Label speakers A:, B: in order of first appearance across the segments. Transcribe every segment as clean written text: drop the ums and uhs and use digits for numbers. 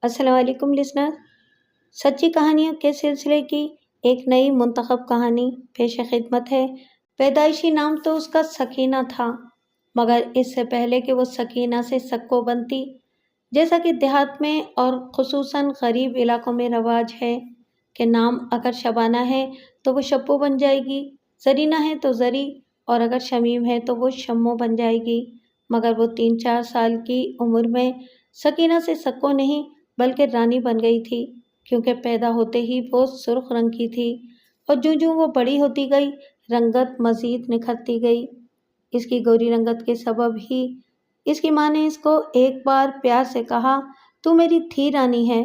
A: السلام علیکم لسنر، سچی کہانیوں کے سلسلے کی ایک نئی منتخب کہانی پیش خدمت ہے۔ پیدائشی نام تو اس کا سکینہ تھا، مگر اس سے پہلے کہ وہ سکینہ سے سکو بنتی، جیسا کہ دیہات میں اور خصوصاً غریب علاقوں میں رواج ہے کہ نام اگر شبانہ ہے تو وہ شپو بن جائے گی، زرینہ ہے تو زری، اور اگر شمیم ہے تو وہ شمو بن جائے گی، مگر وہ 3-4 سال کی عمر میں سکینہ سے سکو نہیں بلکہ رانی بن گئی تھی، کیونکہ پیدا ہوتے ہی وہ سرخ رنگ کی تھی اور جوں جوں وہ بڑی ہوتی گئی رنگت مزید نکھرتی گئی۔ اس کی گوری رنگت کے سبب ہی اس کی ماں نے اس کو ایک بار پیار سے کہا، تو میری تھی رانی ہے۔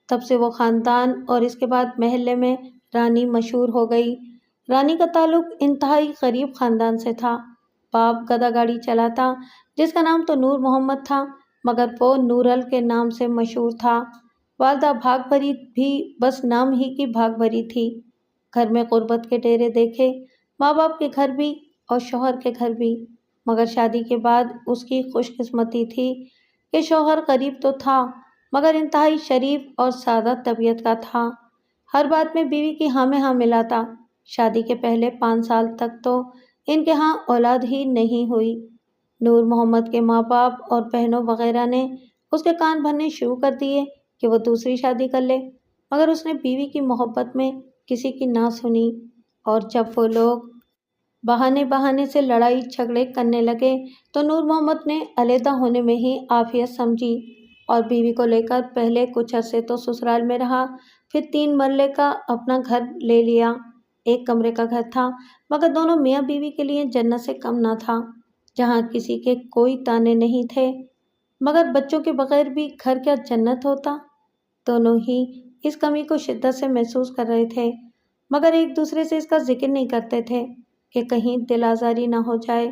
A: تب سے وہ خاندان اور اس کے بعد محلے میں رانی مشہور ہو گئی۔ رانی کا تعلق انتہائی غریب خاندان سے تھا۔ باپ گدا گاڑی چلاتا، جس کا نام تو نور محمد تھا، مگر وہ نورل کے نام سے مشہور تھا۔ والدہ بھاگ بھری بھی بس نام ہی کی بھاگ بھری تھی۔ گھر میں غربت کے ڈیرے دیکھے، ماں باپ کے گھر بھی اور شوہر کے گھر بھی، مگر شادی کے بعد اس کی خوش قسمتی تھی کہ شوہر غریب تو تھا مگر انتہائی شریف اور سادہ طبیعت کا تھا۔ ہر بات میں بیوی کی ہاں میں ہاں ملاتا۔ شادی کے پہلے 5 سال تک تو ان کے ہاں اولاد ہی نہیں ہوئی۔ نور محمد کے ماں باپ اور بہنوں وغیرہ نے اس کے کان بھرنے شروع کر دیے کہ وہ دوسری شادی کر لے، مگر اس نے بیوی کی محبت میں کسی کی نہ سنی، اور جب وہ لوگ بہانے سے لڑائی جھگڑے کرنے لگے تو نور محمد نے علیحدہ ہونے میں ہی عافیت سمجھی اور بیوی کو لے کر پہلے کچھ عرصے تو سسرال میں رہا، پھر 3 مرلے کا اپنا گھر لے لیا۔ 1 کمرے کا گھر تھا، مگر دونوں میاں بیوی کے لیے جنت سے کم نہ تھا، جہاں کسی کے کوئی تانے نہیں تھے، مگر بچوں کے بغیر بھی گھر کیا جنت ہوتا۔ دونوں ہی اس کمی کو شدت سے محسوس کر رہے تھے، مگر ایک دوسرے سے اس کا ذکر نہیں کرتے تھے کہ کہیں دل آزاری نہ ہو جائے۔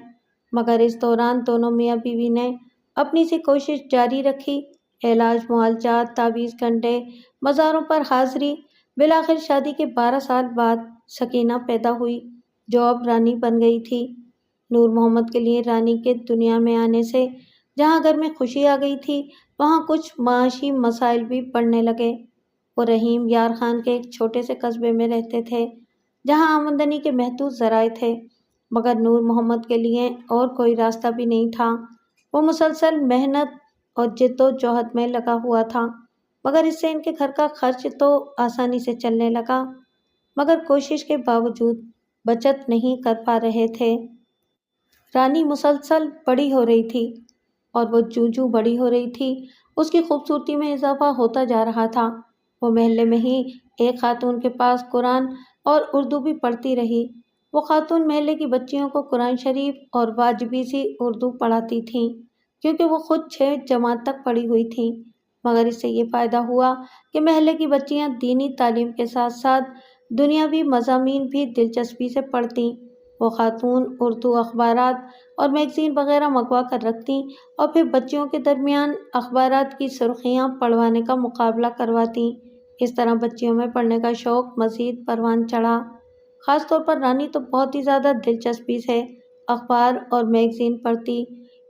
A: مگر اس دوران دونوں میاں بیوی نے اپنی سی کوشش جاری رکھی، علاج معالجات، تعویذ گنڈے، مزاروں پر حاضری، بالآخر شادی کے 12 سال بعد سکینہ پیدا ہوئی، جو اب رانی بن گئی تھی۔ نور محمد کے لیے رانی کے دنیا میں آنے سے جہاں گھر میں خوشی آ گئی تھی، وہاں کچھ معاشی مسائل بھی بڑھنے لگے۔ وہ رحیم یار خان کے ایک چھوٹے سے قصبے میں رہتے تھے، جہاں آمدنی کے محدود ذرائع تھے، مگر نور محمد کے لیے اور کوئی راستہ بھی نہیں تھا۔ وہ مسلسل محنت اور جد و جہد میں لگا ہوا تھا، مگر اس سے ان کے گھر کا خرچ تو آسانی سے چلنے لگا، مگر کوشش کے باوجود بچت نہیں کر پا رہے تھے۔ رانی مسلسل بڑی ہو رہی تھی، اور وہ جوں جوں بڑی ہو رہی تھی اس کی خوبصورتی میں اضافہ ہوتا جا رہا تھا۔ وہ محلے میں ہی ایک خاتون کے پاس قرآن اور اردو بھی پڑھتی رہی۔ وہ خاتون محلے کی بچیوں کو قرآن شریف اور واجبی سی اردو پڑھاتی تھیں، کیونکہ وہ خود 6 جماعت تک پڑھی ہوئی تھیں، مگر اس سے یہ فائدہ ہوا کہ محلے کی بچیاں دینی تعلیم کے ساتھ ساتھ دنیاوی مضامین بھی دلچسپی سے پڑھتیں۔ وہ خاتون اردو اخبارات اور میگزین وغیرہ منگوا کر رکھتیں اور پھر بچیوں کے درمیان اخبارات کی سرخیاں پڑھوانے کا مقابلہ کرواتیں۔ اس طرح بچیوں میں پڑھنے کا شوق مزید پروان چڑھا۔ خاص طور پر رانی تو بہت ہی زیادہ دلچسپی سے اخبار اور میگزین پڑھتی،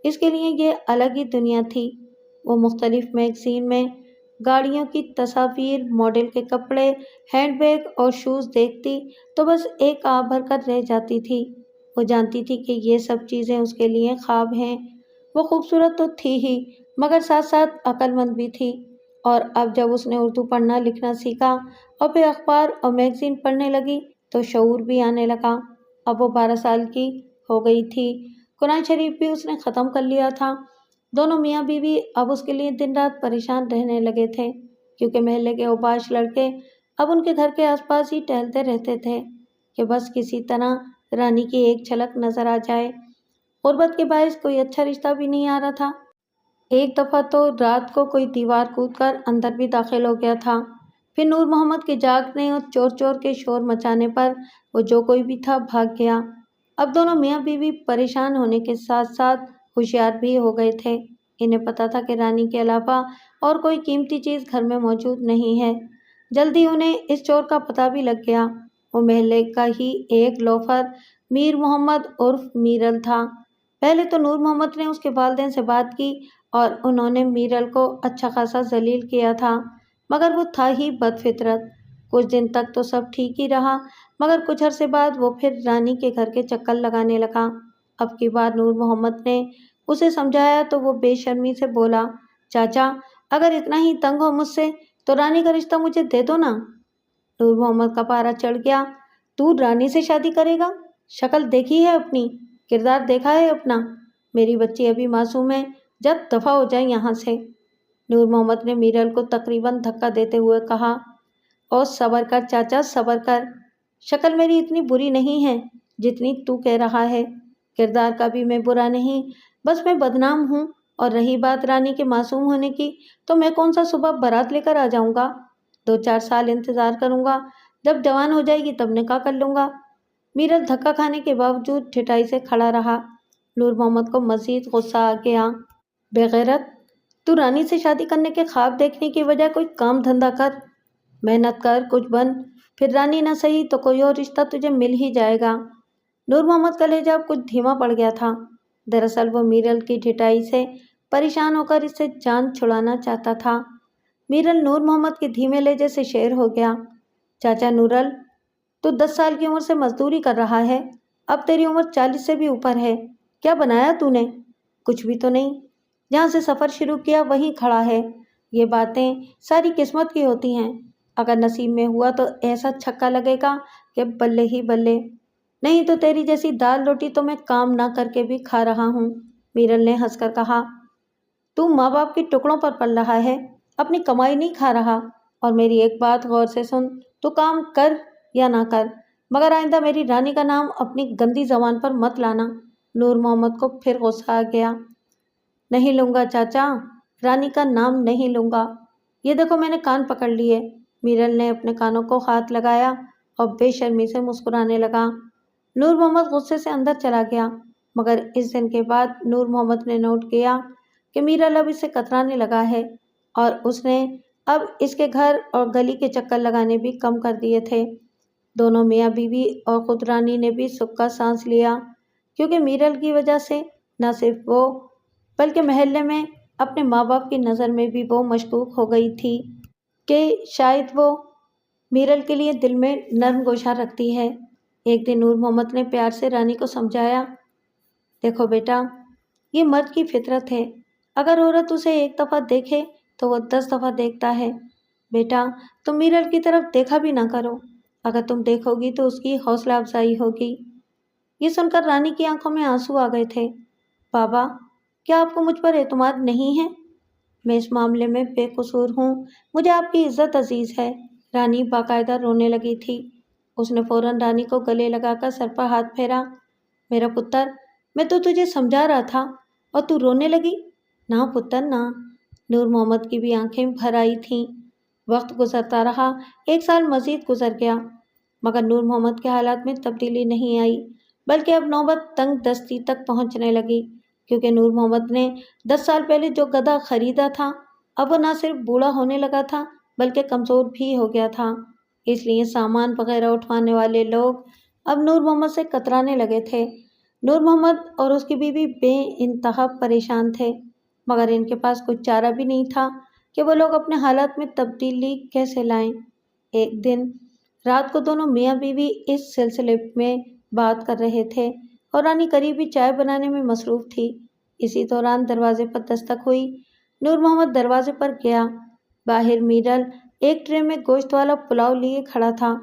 A: اس کے لیے یہ الگ ہی دنیا تھی۔ وہ مختلف میگزین میں گاڑیوں کی تصاویر، ماڈل کے کپڑے، ہینڈ بیگ اور شوز دیکھتی تو بس ایک آہ بھر کر رہ جاتی تھی۔ وہ جانتی تھی کہ یہ سب چیزیں اس کے لیے خواب ہیں۔ وہ خوبصورت تو تھی ہی، مگر ساتھ ساتھ عقل مند بھی تھی، اور اب جب اس نے اردو پڑھنا لکھنا سیکھا اور پھر اخبار اور میگزین پڑھنے لگی تو شعور بھی آنے لگا۔ اب وہ 12 سال کی ہو گئی تھی، قرآن شریف بھی اس نے ختم کر لیا تھا۔ دونوں میاں بیوی اب اس کے لیے دن رات پریشان رہنے لگے تھے، کیونکہ محلے کے اوباش لڑکے اب ان کے گھر کے آس پاس ہی ٹہلتے رہتے تھے کہ بس کسی طرح رانی کی ایک جھلک نظر آ جائے۔ غربت کے باعث کوئی اچھا رشتہ بھی نہیں آ رہا تھا۔ ایک دفعہ تو رات کو کوئی دیوار کود کر اندر بھی داخل ہو گیا تھا۔ پھر نور محمد کے جاگنے اور چور چور کے شور مچانے پر وہ جو کوئی بھی تھا بھاگ گیا۔ اب دونوں میاں بیوی پریشان ہونے کے ساتھ ساتھ ہوشیار بھی ہو گئے تھے۔ انہیں پتا تھا کہ رانی کے علاوہ اور کوئی قیمتی چیز گھر میں موجود نہیں ہے۔ جلدی انہیں اس چور کا پتہ بھی لگ گیا۔ وہ محلے کا ہی ایک لوفر میر محمد عرف میرل تھا۔ پہلے تو نور محمد نے اس کے والدین سے بات کی اور انہوں نے میرل کو اچھا خاصا ذلیل کیا تھا، مگر وہ تھا ہی بد فطرت۔ کچھ دن تک تو سب ٹھیک ہی رہا، مگر کچھ عرصے بعد وہ پھر رانی کے گھر کے چکر لگانے لگا۔ اب کی بار نور محمد نے اسے سمجھایا تو وہ بے شرمی سے بولا، چاچا اگر اتنا ہی تنگ ہو مجھ سے تو رانی کا رشتہ مجھے دے دو نا۔ نور محمد کا پارا چڑھ گیا۔ تو رانی سے شادی کرے گا؟ شکل دیکھی ہے اپنی، کردار دیکھا ہے اپنا؟ میری بچی ابھی معصوم ہے، جب دفع ہو جائے یہاں سے۔ نور محمد نے میرل کو تقریباً دھکا دیتے ہوئے کہا، اور صبر کر چاچا صبر کر، شکل میری اتنی بری نہیں ہے جتنی تو کہہ رہا ہے، کردار کا بھی میں برا نہیں، بس میں بدنام ہوں، اور رہی بات رانی کے معصوم ہونے کی تو میں کون سا صبح بارات لے کر آ جاؤں گا، 2-4 سال انتظار کروں گا، جب جوان ہو جائے گی تب نکاح کر لوں گا۔ میرل دھکا کھانے کے باوجود ٹھٹائی سے کھڑا رہا۔ نور محمد کو مزید غصہ آ گیا۔ بے غیرت، تو رانی سے شادی کرنے کے خواب دیکھنے کی بجائے کوئی کام دھندا کر، محنت کر، کچھ بن، پھر رانی نہ صحیح تو کوئی اور رشتہ تجھے مل ہی جائے گا۔ نور محمد کا لہجہ کچھ دھیما پڑ گیا تھا۔ دراصل وہ میرل کی ٹھٹائی سے پریشان ہو کر اس سے جان چھڑانا چاہتا تھا۔ میرل نور محمد کے دھیمے لہجے سے شعر ہو گیا، چاچا نورل، تو 10 سال کی عمر سے مزدوری کر رہا ہے، اب تیری عمر 40 سے بھی اوپر ہے، کیا بنایا تو نے؟ کچھ بھی تو نہیں، جہاں سے سفر شروع کیا وہیں کھڑا ہے۔ یہ باتیں ساری قسمت کی ہوتی ہیں، اگر نصیب میں ہوا تو ایسا چھکا لگے گا کہ بلے ہی بلے، نہیں تو تیری جیسی دال روٹی تو میں کام نہ کر کے بھی کھا رہا ہوں۔ میرل نے ہنس کر کہا، تو ماں باپ کے ٹکڑوں پر پل رہا ہے، اپنی کمائی نہیں کھا رہا، اور میری ایک بات غور سے سن، تو کام کر یا نہ کر، مگر آئندہ میری رانی کا نام اپنی گندی زبان پر مت لانا۔ نور محمد کو پھر غصہ آ گیا۔ نہیں لوں گا چاچا، رانی کا نام نہیں لوں گا، یہ دیکھو میں نے کان پکڑ لیے۔ میرل نے اپنے کانوں کو ہاتھ لگایا اور بے شرمی سے مسکرانے لگا۔ نور محمد غصے سے اندر چلا گیا، مگر اس دن کے بعد نور محمد نے نوٹ کیا کہ میرل اب اسے کترانے لگا ہے، اور اس نے اب اس کے گھر اور گلی کے چکر لگانے بھی کم کر دیے تھے۔ دونوں میاں بیوی اور خود رانی نے بھی سکھ کا سانس لیا، کیونکہ میرل کی وجہ سے نہ صرف وہ بلکہ محلے میں اپنے ماں باپ کی نظر میں بھی وہ مشکوک ہو گئی تھی کہ شاید وہ میرل کے لیے دل میں نرم گوشہ رکھتی ہے۔ ایک دن نور محمد نے پیار سے رانی کو سمجھایا، دیکھو بیٹا، یہ مرد کی فطرت ہے، اگر عورت اسے ایک دفعہ دیکھے تو وہ 10 دفعہ دیکھتا ہے۔ بیٹا تم میرل کی طرف دیکھا بھی نہ کرو، اگر تم دیکھو گی تو اس کی حوصلہ افزائی ہوگی۔ یہ سن کر رانی کی آنکھوں میں آنسو آ گئے تھے۔ بابا، کیا آپ کو مجھ پر اعتماد نہیں ہے؟ میں اس معاملے میں بے قصور ہوں، مجھے آپ کی عزت عزیز ہے۔ رانی باقاعدہ رونے لگی تھی۔ اس نے فوراً رانی کو گلے لگا کر سر پر ہاتھ پھیرا، میرا پتر، میں تو تجھے سمجھا رہا تھا اور تو رونے لگی؟ نہ پتر نہ۔ نور محمد کی بھی آنکھیں بھر آئی تھیں۔ وقت گزرتا رہا، 1 سال مزید گزر گیا، مگر نور محمد کے حالات میں تبدیلی نہیں آئی، بلکہ اب نوبت تنگ دستی تک پہنچنے لگی، کیونکہ نور محمد نے 10 سال پہلے جو گدھا خریدا تھا اب وہ نہ صرف بوڑھا ہونے لگا تھا بلکہ کمزور بھی ہو گیا تھا۔ اس لیے سامان وغیرہ اٹھوانے والے لوگ اب نور محمد سے کترانے لگے تھے۔ نور محمد اور اس کی بیوی بے انتہا پریشان تھے، مگر ان کے پاس کچھ چارہ بھی نہیں تھا کہ وہ لوگ اپنے حالات میں تبدیلی کیسے لائیں۔ ایک دن رات کو دونوں میاں بیوی اس سلسلے میں بات کر رہے تھے اور رانی قریبی چائے بنانے میں مصروف تھی۔ اسی دوران دروازے پر دستک ہوئی۔ نور محمد دروازے پر گیا۔ باہر میرل ایک ٹرے میں گوشت والا پلاؤ لیے کھڑا تھا۔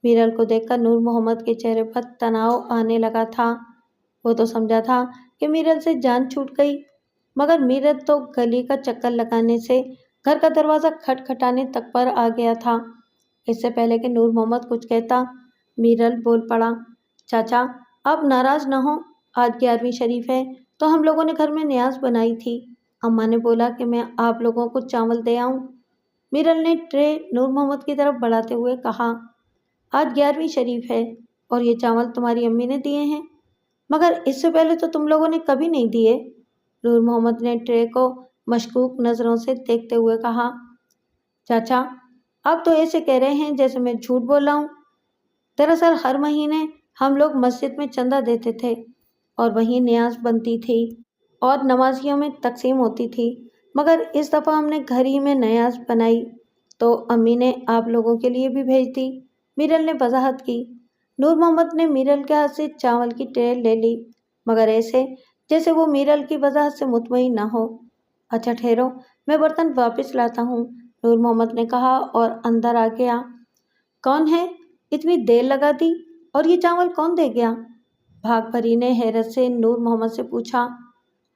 A: میرل کو دیکھ کر نور محمد کے چہرے پر تناؤ آنے لگا تھا۔ وہ تو سمجھا تھا کہ میرل سے جان چھوٹ گئی، مگر میرل تو گلی کا چکر لگانے سے گھر کا دروازہ کھٹکھٹانے تک پر آ گیا تھا۔ اس سے پہلے کہ نور محمد کچھ کہتا، میرل بول پڑا، چاچا آپ ناراض نہ ہوں، آج 11ویں شریف ہے تو ہم لوگوں نے گھر میں نیاز بنائی تھی، اماں نے بولا کہ میں آپ لوگوں کو چاول دے آؤں۔ میرل نے ٹرے نور محمد کی طرف بڑھاتے ہوئے کہا، آج 11ویں شریف ہے اور یہ چاول تمہاری امی نے دیے ہیں، مگر اس سے پہلے تو تم لوگوں نے کبھی نہیں دیے۔ نور محمد نے ٹرے کو مشکوک نظروں سے دیکھتے ہوئے کہا، چاچا آپ تو ایسے کہہ رہے ہیں جیسے میں جھوٹ بول رہا ہوں، دراصل ہر مہینے ہم لوگ مسجد میں چندہ دیتے تھے اور وہیں نیاز بنتی تھی۔ اور نمازیوں میں تقسیم ہوتی تھی، مگر اس دفعہ ہم نے گھر ہی میں نیاز بنائی تو امی نے آپ لوگوں کے لیے بھی بھیج دی، میرل نے وضاحت کی۔ نور محمد نے میرل کے ہاتھ سے چاول کی ٹرے لے لی، مگر ایسے جیسے وہ میرل کی وضاحت سے مطمئن نہ ہو۔ اچھا ٹھہرو، میں برتن واپس لاتا ہوں، نور محمد نے کہا اور اندر آ گیا۔ کون ہے؟ اتنی دیر لگا دی، اور یہ چاول کون دے گیا؟ بھاگ پری نے حیرت سے نور محمد سے پوچھا۔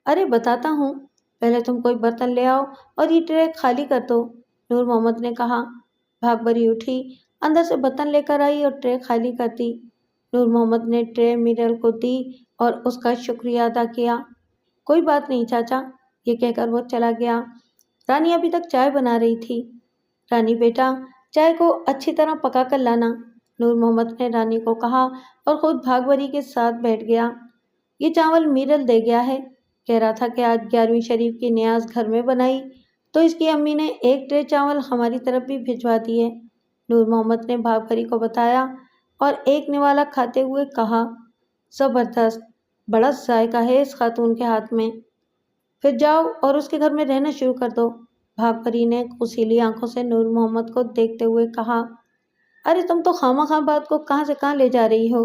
A: ارے بتاتا ہوں، پہلے تم کوئی برتن لے آؤ اور یہ ٹرے خالی کر دو، نور محمد نے کہا۔ بھاگ پری اٹھی، اندر سے برتن لے کر آئی اور ٹرے خالی کر دی۔ نور محمد نے ٹرے میرل کو دی اور اس کا شکریہ ادا کیا۔ کوئی بات نہیں چاچا، یہ کہہ کر وہ چلا گیا۔ رانی ابھی تک چائے بنا رہی تھی۔ رانی بیٹا، چائے کو اچھی طرح پکا کر لانا، نور محمد نے رانی کو کہا اور خود بھاگ پری کے ساتھ بیٹھ گیا۔ یہ چاول میرل دے گیا ہے، کہہ رہا تھا کہ آج 11ویں شریف کی نیاز گھر میں بنائی تو اس کی امی نے ایک ٹرے چاول ہماری طرف بھی بھجوا دیے، نور محمد نے بھاگ پری کو بتایا اور ایک نوالا کھاتے ہوئے کہا۔ زبردست، بڑا ذائقہ ہے اس خاتون کے ہاتھ میں۔ پھر جاؤ اور اس کے گھر میں رہنا شروع کر دو، بھاگ پری نے غصیلی آنکھوں سے نور محمد کو دیکھتے ہوئے کہا۔ ارے تم تو خواہ مخواہ بات کو کہاں سے کہاں لے جا رہی ہو،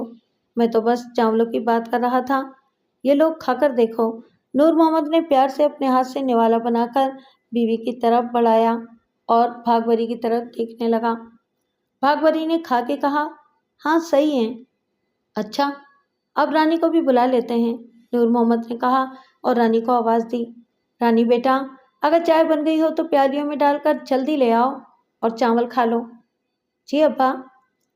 A: میں تو بس چاولوں کی بات کر رہا تھا، یہ لوگ کھا کر دیکھو، نور محمد نے پیار سے اپنے ہاتھ سے نوالا بنا کر بیوی کی طرف بڑھایا اور بھاگ پری کی طرف دیکھنے لگا۔ بھاگ پری نے کھا کے کہا، ہاں صحیح ہے۔ اچھا، اب رانی کو بھی بلا لیتے ہیں، نور محمد نے کہا اور رانی کو آواز دی۔ رانی بیٹا، اگر چائے بن گئی ہو تو پیالیوں میں ڈال کر جلدی لے آؤ اور چاول کھا لو۔ جی ابا،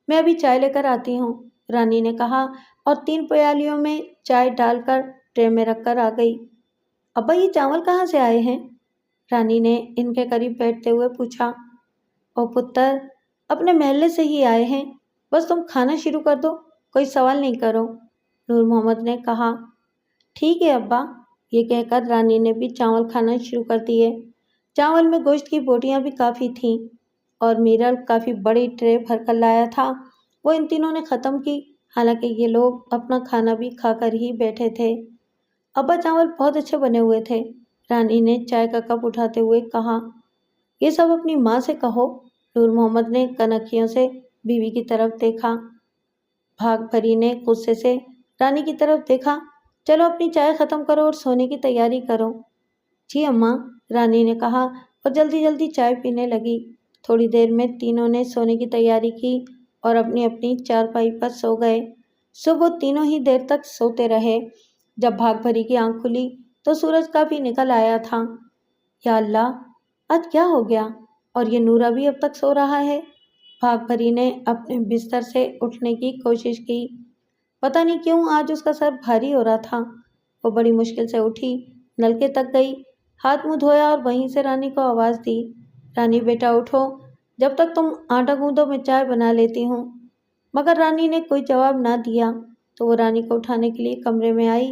A: میں ابھی چائے لے کر آتی ہوں، رانی نے کہا اور 3 پیالیوں میں چائے ڈال کر ٹرے میں رکھ کر آ گئی۔ ابا یہ چاول کہاں سے آئے ہیں؟ رانی نے ان کے قریب بیٹھتے ہوئے پوچھا۔ او پتر، اپنے محلے سے ہی آئے ہیں، بس تم کھانا شروع کر دو، کوئی سوال نہیں کرو، نور محمد نے کہا۔ ٹھیک ہے ابا، یہ کہہ کر رانی نے بھی چاول کھانا شروع کر دیے۔ چاول میں گوشت کی بوٹیاں بھی کافی تھیں اور میرل کافی بڑی ٹرے بھر کر لایا تھا، وہ ان تینوں نے ختم کی، حالانکہ یہ لوگ اپنا کھانا بھی کھا کر ہی بیٹھے تھے۔ ابا چاول بہت اچھے بنے ہوئے تھے، رانی نے چائے کا کپ اٹھاتے ہوئے کہا۔ یہ سب اپنی ماں سے کہو، نور محمد نے کنکھیوں سے بیوی کی طرف دیکھا۔ بھاگ پری نے غصے سے رانی کی طرف دیکھا۔ چلو اپنی چائے ختم کرو اور سونے کی تیاری کرو۔ جی اماں، رانی نے کہا اور جلدی جلدی چائے پینے لگی۔ تھوڑی دیر میں تینوں نے سونے کی تیاری کی اور اپنی اپنی چارپائی پر سو گئے۔ صبح وہ تینوں ہی دیر تک سوتے رہے۔ جب بھاگ پری کی آنکھ کھلی تو سورج کافی نکل آیا تھا۔ یا اللہ، آج کیا ہو گیا، اور یہ نورا بھی اب تک سو رہا ہے؟ بھاگ پری نے اپنے بستر سے اٹھنے کی کوشش کی، پتہ نہیں کیوں آج اس کا سر بھاری ہو رہا تھا۔ وہ بڑی مشکل سے اٹھی، نلکے تک گئی، ہاتھ منہ دھویا اور وہیں سے رانی کو آواز دی۔ رانی بیٹا اٹھو، جب تک تم آٹا گوندو میں چائے بنا لیتی ہوں۔ مگر رانی نے کوئی جواب نہ دیا تو وہ رانی کو اٹھانے کے لیے کمرے میں آئی،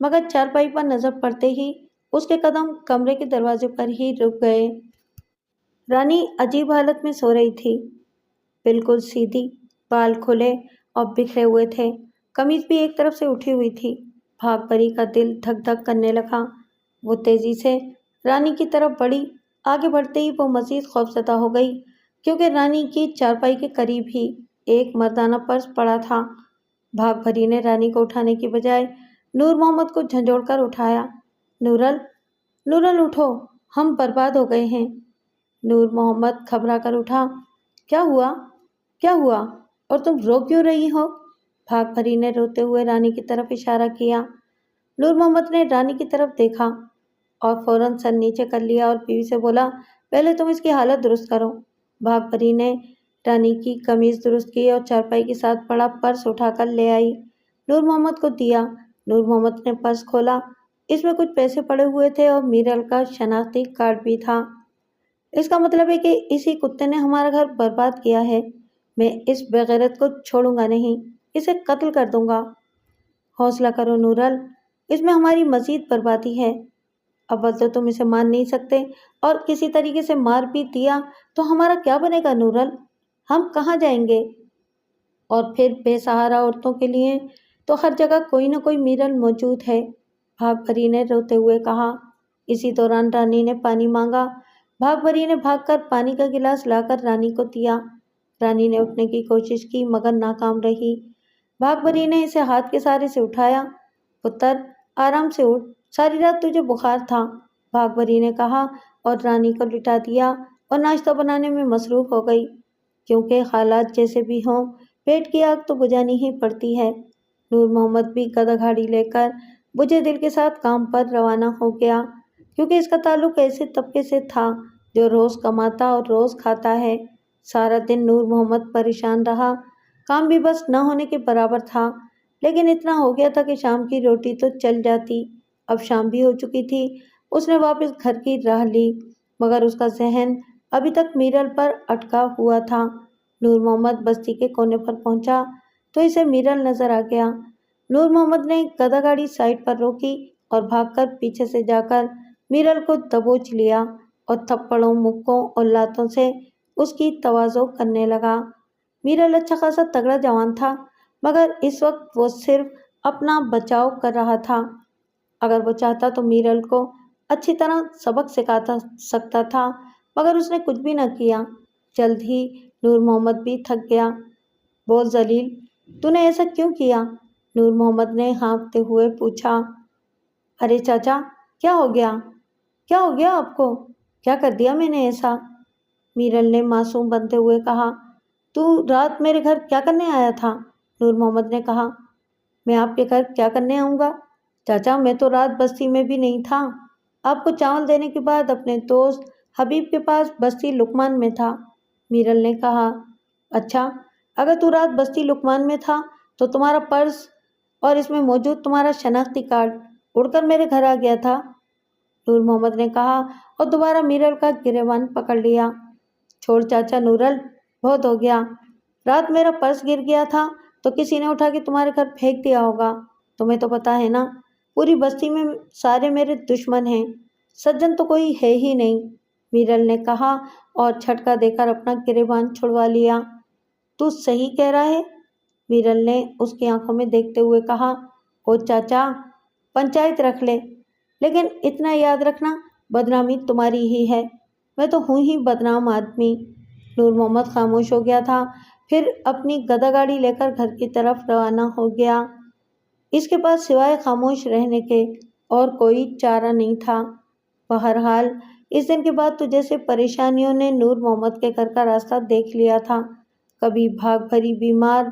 A: مگر چارپائی پر نظر پڑتے ہی اس کے قدم کمرے کے دروازے پر ہی رک گئے۔ رانی عجیب حالت میں سو رہی تھی، بالکل سیدھی، بال کھلے اور بکھرے ہوئے تھے، قمیض بھی ایک طرف سے اٹھی ہوئی تھی۔ بھاگ پری کا دل دھک دھک کرنے لگا۔ وہ تیزی سے رانی کی طرف بڑھی، آگے بڑھتے ہی وہ مزید خوفزدہ ہو گئی کیونکہ رانی کی چارپائی کے قریب ہی ایک مردانہ پرس پڑا تھا۔ بھاگ پری نے رانی کو اٹھانے کی بجائے نور محمد کو جھنجھوڑ کر اٹھایا۔ نورل، نورل اٹھو، ہم برباد ہو گئے ہیں۔ نور محمد گھبرا کر اٹھا۔ کیا ہوا؟ کیا ہوا؟ اور تم رو کیوں رہی ہو؟ بھاگ پری نے روتے ہوئے رانی کی طرف اشارہ کیا۔ نور محمد نے رانی کی طرف دیکھا اور فوراً سر نیچے کر لیا اور بیوی سے بولا، پہلے تم اس کی حالت درست کرو۔ بھاگ پری نے رانی کی قمیض درست کی اور چارپائی کے ساتھ پڑا پرس اٹھا کر لے آئی، نور محمد کو دیا۔ نور محمد نے پرس کھولا، اس میں کچھ پیسے پڑے ہوئے تھے اور میرل کا شناختی کارڈ بھی تھا۔ اس کا مطلب ہے کہ اسی کتے نے ہمارا گھر برباد کیا ہے، میں اس بےغیرت کو چھوڑوں گا نہیں، اسے قتل کر دوں گا۔ حوصلہ کرو نورل، اس میں ہماری مزید بربادی ہے۔ اول تو تم اسے مار نہیں سکتے اور کسی طریقے سے مار بھی دیا تو ہمارا کیا بنے گا نورل؟ ہم کہاں جائیں گے؟ اور پھر بے سہارا عورتوں کے لیے تو ہر جگہ کوئی نہ کوئی میرل موجود ہے، بھاگ پری نے روتے ہوئے کہا۔ اسی دوران رانی نے پانی مانگا۔ بھاگ پری نے بھاگ کر پانی کا گلاس لا کر رانی کو دیا۔ رانی نے اٹھنے کی کوشش کی مگر ناکام رہی۔ بھاگ پری نے اسے ہاتھ کے سہارے سے اٹھایا۔ پتر، آرام سے اٹھ، ساری رات تجھے بخار تھا، بھاگ پری نے کہا اور رانی کو لٹا دیا اور ناشتہ بنانے میں مصروف ہو گئی، کیونکہ حالات جیسے بھی ہوں پیٹ کی آگ تو بجھانی ہی پڑتی ہے۔ نور محمد بھی گدا گھاڑی لے کر بجھے دل کے ساتھ کام پر روانہ ہو گیا، کیونکہ اس کا تعلق ایسے طبقے سے تھا جو روز کماتا اور روز کھاتا ہے۔ سارا دن نور محمد پریشان رہا، کام بھی بس نہ ہونے کے برابر تھا، لیکن اتنا ہو گیا تھا کہ شام کی روٹی تو چل جاتی۔ اب شام بھی ہو چکی تھی، اس نے واپس گھر کی راہ لی، مگر اس کا ذہن ابھی تک میرل پر اٹکا ہوا تھا۔ نور محمد بستی کے کونے پر پہنچا تو اسے میرل نظر آ گیا۔ نور محمد نے گدا گاڑی سائڈ پر روکی اور بھاگ کر پیچھے سے جا کر میرل کو دبوچ لیا اور تھپڑوں، مکوں اور لاتوں سے اس کی تواضع کرنے لگا۔ میرل اچھا خاصا تگڑا جوان تھا، مگر اس وقت وہ صرف اپنا بچاؤ کر رہا تھا۔ اگر وہ چاہتا تو میرل کو اچھی طرح سبق سکھا سکتا تھا، مگر اس نے کچھ بھی نہ کیا۔ جلد ہی نور محمد بھی تھک گیا۔ بول ذلیل، تو نے ایسا کیوں کیا؟ نور محمد نے ہانکتے ہوئے پوچھا۔ ارے چاچا، کیا ہو گیا؟ کیا ہو گیا آپ کو؟ کیا کر دیا میں نے ایسا؟ میرل نے معصوم بنتے ہوئے کہا۔ تو رات میرے گھر کیا کرنے آیا تھا؟ نور محمد نے کہا۔ میں آپ کے گھر کیا کرنے آؤں گا؟ چاچا، میں تو رات بستی میں بھی نہیں تھا، آپ کو چاول دینے کے بعد اپنے دوست حبیب کے پاس بستی لقمان میں تھا، میرل نے کہا۔ اچھا، اگر تو رات بستی لقمان میں تھا تو تمہارا پرس اور اس میں موجود تمہارا شناختی کارڈ اڑ کر میرے گھر آ گیا تھا، نور محمد نے کہا اور دوبارہ میرل کا گریبان پکڑ لیا۔ چھوڑ چاچا نورل، بہت ہو گیا۔ رات میرا پرس گر گیا تھا تو کسی نے اٹھا کے تمہارے گھر پھینک دیا ہوگا، تمہیں تو پتا ہے نا، پوری بستی میں سارے میرے دشمن ہیں، سجن تو کوئی ہے ہی نہیں، میرل نے کہا اور جھٹکا دے کر اپنا گریبان چھڑوا لیا۔ تو صحیح کہہ رہا ہے، میرل نے اس کی آنکھوں میں دیکھتے ہوئے کہا۔ او چاچا، پنچایت رکھ لے، لیکن اتنا یاد رکھنا بدنامی تمہاری ہی ہے، میں تو ہوں ہی بدنام آدمی۔ نور محمد خاموش ہو گیا تھا، پھر اپنی گدا گاڑی لے کر گھر کی طرف روانہ ہو گیا۔ اس کے پاس سوائے خاموش رہنے کے اور کوئی چارہ نہیں تھا۔ بہرحال اس دن کے بعد تو جیسے پریشانیوں نے نور محمد کے گھر کا راستہ دیکھ لیا تھا، کبھی بھاگ پری بیمار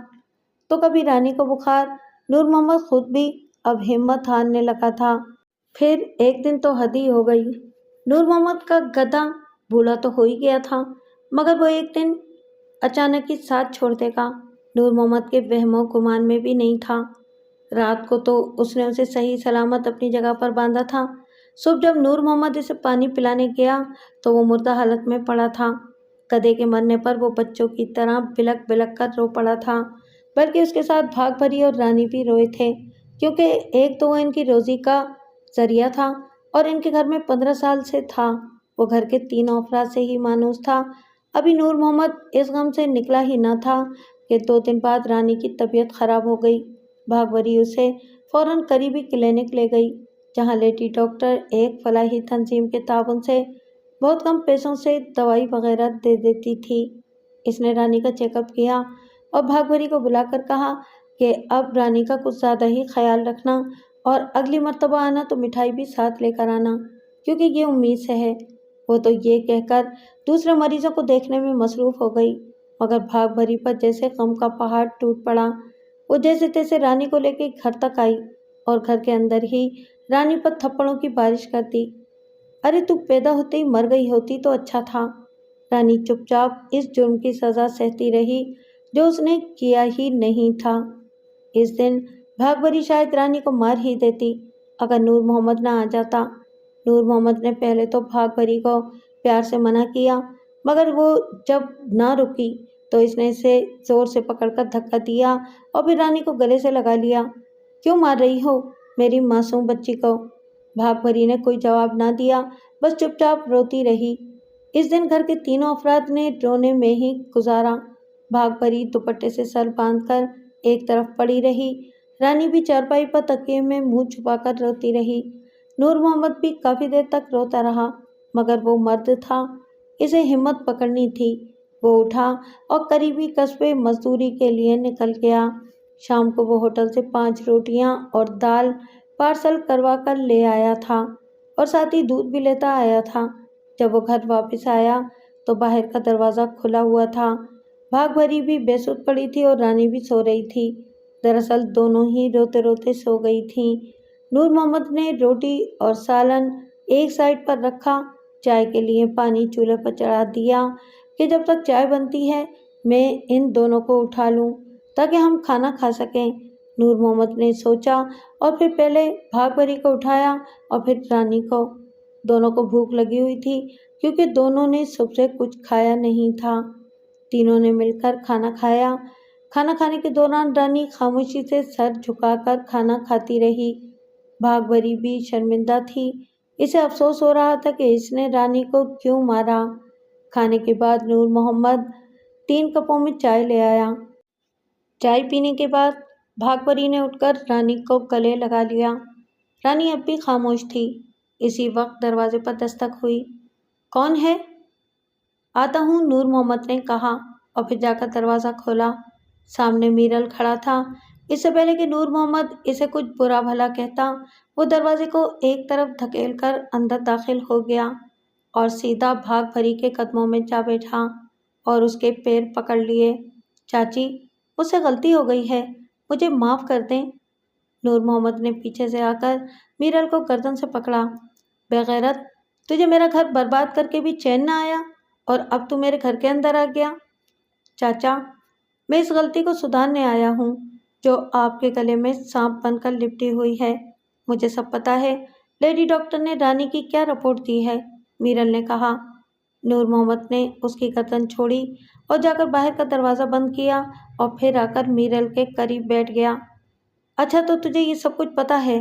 A: تو کبھی رانی کو بخار۔ نور محمد خود بھی اب ہمت ہارنے لگا تھا۔ پھر ایک دن تو حد ہی ہو گئی، نور محمد کا گدھا بوڑھا تو ہو ہی گیا تھا، مگر وہ ایک دن اچانک ہی ساتھ چھوڑ دے گا، نور محمد کے وہم و گمان میں بھی نہیں تھا۔ رات کو تو اس نے اسے صحیح سلامت اپنی جگہ پر باندھا تھا، صبح جب نور محمد اسے پانی پلانے گیا تو وہ مردہ حالت میں پڑا تھا۔ گدھے کے مرنے پر وہ بچوں کی طرح بلک بلک کر رو پڑا تھا، بلکہ اس کے ساتھ بھاگ پری اور رانی بھی روئے تھے، کیونکہ ایک تو وہ ان کی روزی کا ذریعہ تھا اور ان کے گھر میں 15 سال سے تھا، وہ گھر کے تینوں افراد سے ہی مانوس تھا۔ ابھی نور محمد اس غم سے نکلا ہی نہ تھا کہ 2 دن بعد رانی کی طبیعت خراب ہو گئی۔ بھاگ پری اسے فوراً قریبی کلینک لے گئی، جہاں لیڈی ڈاکٹر ایک فلاحی تنظیم کے تعاون سے بہت کم پیسوں سے دوائی وغیرہ دے دیتی تھی۔ اس نے رانی کا چیک اپ کیا اور بھاگ پری کو بلا کر کہا کہ اب رانی کا کچھ زیادہ ہی خیال رکھنا اور اگلی مرتبہ آنا تو مٹھائی بھی ساتھ لے کر آنا، کیونکہ یہ امید سے ہے۔ وہ تو یہ کہہ کر دوسرے مریضوں کو دیکھنے میں مصروف ہو گئی، مگر بھاگ پری پر جیسے غم کا پہاڑ ٹوٹ پڑا۔ وہ جیسے تیسے رانی کو لے کے گھر تک آئی اور گھر کے اندر ہی رانی پر تھپڑوں کی بارش کر دی۔ ارے تو پیدا ہوتے ہی مر گئی ہوتی تو اچھا تھا۔ رانی چپ چاپ اس جرم کی سزا سہتی رہی جو اس نے کیا ہی نہیں تھا۔ اس دن بھاگ پری شاید رانی کو مار ہی دیتی اگر نور محمد نہ آ جاتا۔ نور محمد نے پہلے تو بھاگ پری کو پیار سے منع کیا، مگر وہ جب نہ رکی تو اس نے اسے زور سے پکڑ کر دھکا دیا اور پھر رانی کو گلے سے لگا لیا۔ کیوں مار رہی ہو میری معصوم بچی کو؟ بھاگ پری نے کوئی جواب نہ دیا، بس چپ چاپ روتی رہی۔ اس دن گھر کے تینوں افراد نے رونے میں ہی گزارا۔ بھاگ پری دوپٹے سے سر باندھ کر ایک طرف پڑی رہی، رانی بھی چارپائی پر تکیے میں منہ چھپا کر روتی رہی۔ نور محمد بھی کافی دیر تک روتا رہا، مگر وہ مرد تھا، اسے ہمت پکڑنی تھی۔ وہ اٹھا اور قریبی قصبے مزدوری کے لیے نکل گیا۔ شام کو وہ ہوٹل سے 5 روٹیاں اور دال پارسل کروا کر لے آیا تھا اور ساتھ ہی دودھ بھی لیتا آیا تھا۔ جب وہ گھر واپس آیا تو باہر کا دروازہ کھلا ہوا تھا۔ بھاگ بھری بھی بے سود پڑی تھی اور رانی بھی سو رہی تھی۔ دراصل دونوں ہی روتے روتے سو گئی تھیں۔ نور محمد نے روٹی اور سالن ایک سائڈ پر رکھا، چائے کے لیے پانی چولہے پر چڑھا دیا کہ جب تک چائے بنتی ہے میں ان دونوں کو اٹھا لوں تاکہ ہم کھانا کھا سکیں۔ نور محمد نے سوچا اور پھر پہلے بھاگ بھری کو اٹھایا اور پھر رانی کو۔ دونوں کو بھوک لگی ہوئی تھی کیونکہ دونوں نے صبح سے کچھ کھایا نہیں تھا۔ تینوں نے مل کر کھانا کھایا۔ کھانا کھانے کے دوران رانی خاموشی سے سر جھکا کر کھانا کھاتی رہی۔ بھاگ بھری بھی شرمندہ تھی، اسے افسوس ہو رہا تھا کہ اس نے رانی کو کیوں مارا۔ کھانے کے بعد نور محمد 3 کپوں میں چائے لے آیا۔ چائے پینے کے بعد بھاگ بھری نے اٹھ کر رانی کو گلے لگا لیا۔ رانی اب بھی خاموش تھی۔ اسی وقت دروازے پر دستک ہوئی۔ کون ہے؟ آتا ہوں، نور محمد نے کہا اور پھر جا کر دروازہ کھولا۔ سامنے میرل کھڑا تھا۔ اس سے پہلے کہ نور محمد اسے کچھ برا بھلا کہتا، وہ دروازے کو ایک طرف دھکیل کر اندر داخل ہو گیا اور سیدھا بھاگ بھری کے قدموں میں جا بیٹھا اور اس کے پیر پکڑ لیے۔ چاچی، مجھ سے غلطی ہو گئی ہے، مجھے معاف کر دیں۔ نور محمد نے پیچھے سے آ کر میرل کو گردن سے پکڑا۔ بے غیرت، تجھے میرا گھر برباد کر کے بھی چین نہ آیا اور اب تو میرے گھر کے اندر آ گیا۔ چاچا، میں اس غلطی کو سدھارنے آیا ہوں جو آپ کے گلے میں سانپ بن کر لپٹی ہوئی ہے۔ مجھے سب پتا ہے لیڈی ڈاکٹر نے رانی کی کیا رپورٹ دی ہے، میرل نے کہا۔ نور محمد نے اس کی گردن چھوڑی اور جا کر باہر کا دروازہ بند کیا اور پھر آ کر میرل کے قریب بیٹھ گیا۔ اچھا، تو تجھے یہ سب کچھ پتا ہے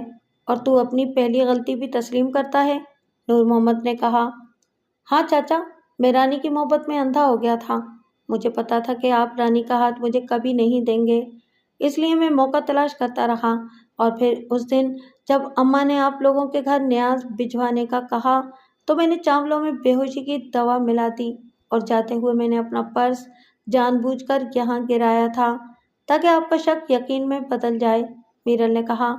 A: اور تو اپنی پہلی غلطی بھی تسلیم کرتا ہے، نور محمد نے کہا۔ ہاں چاچا، میں رانی کی محبت میں اندھا ہو گیا تھا۔ مجھے پتا تھا کہ آپ رانی کا ہاتھ مجھے کبھی نہیں دیں گے، اس لیے میں موقع تلاش کرتا رہا اور پھر اس دن جب اماں نے آپ لوگوں کے گھر نیاز بھجوانے کا کہا تو میں نے چاولوں میں بے ہوشی کی دوا ملا دی اور جاتے ہوئے میں نے اپنا پرس جان بوجھ کر یہاں گرایا تھا تاکہ آپ کا شک یقین میں بدل جائے، میرل نے کہا۔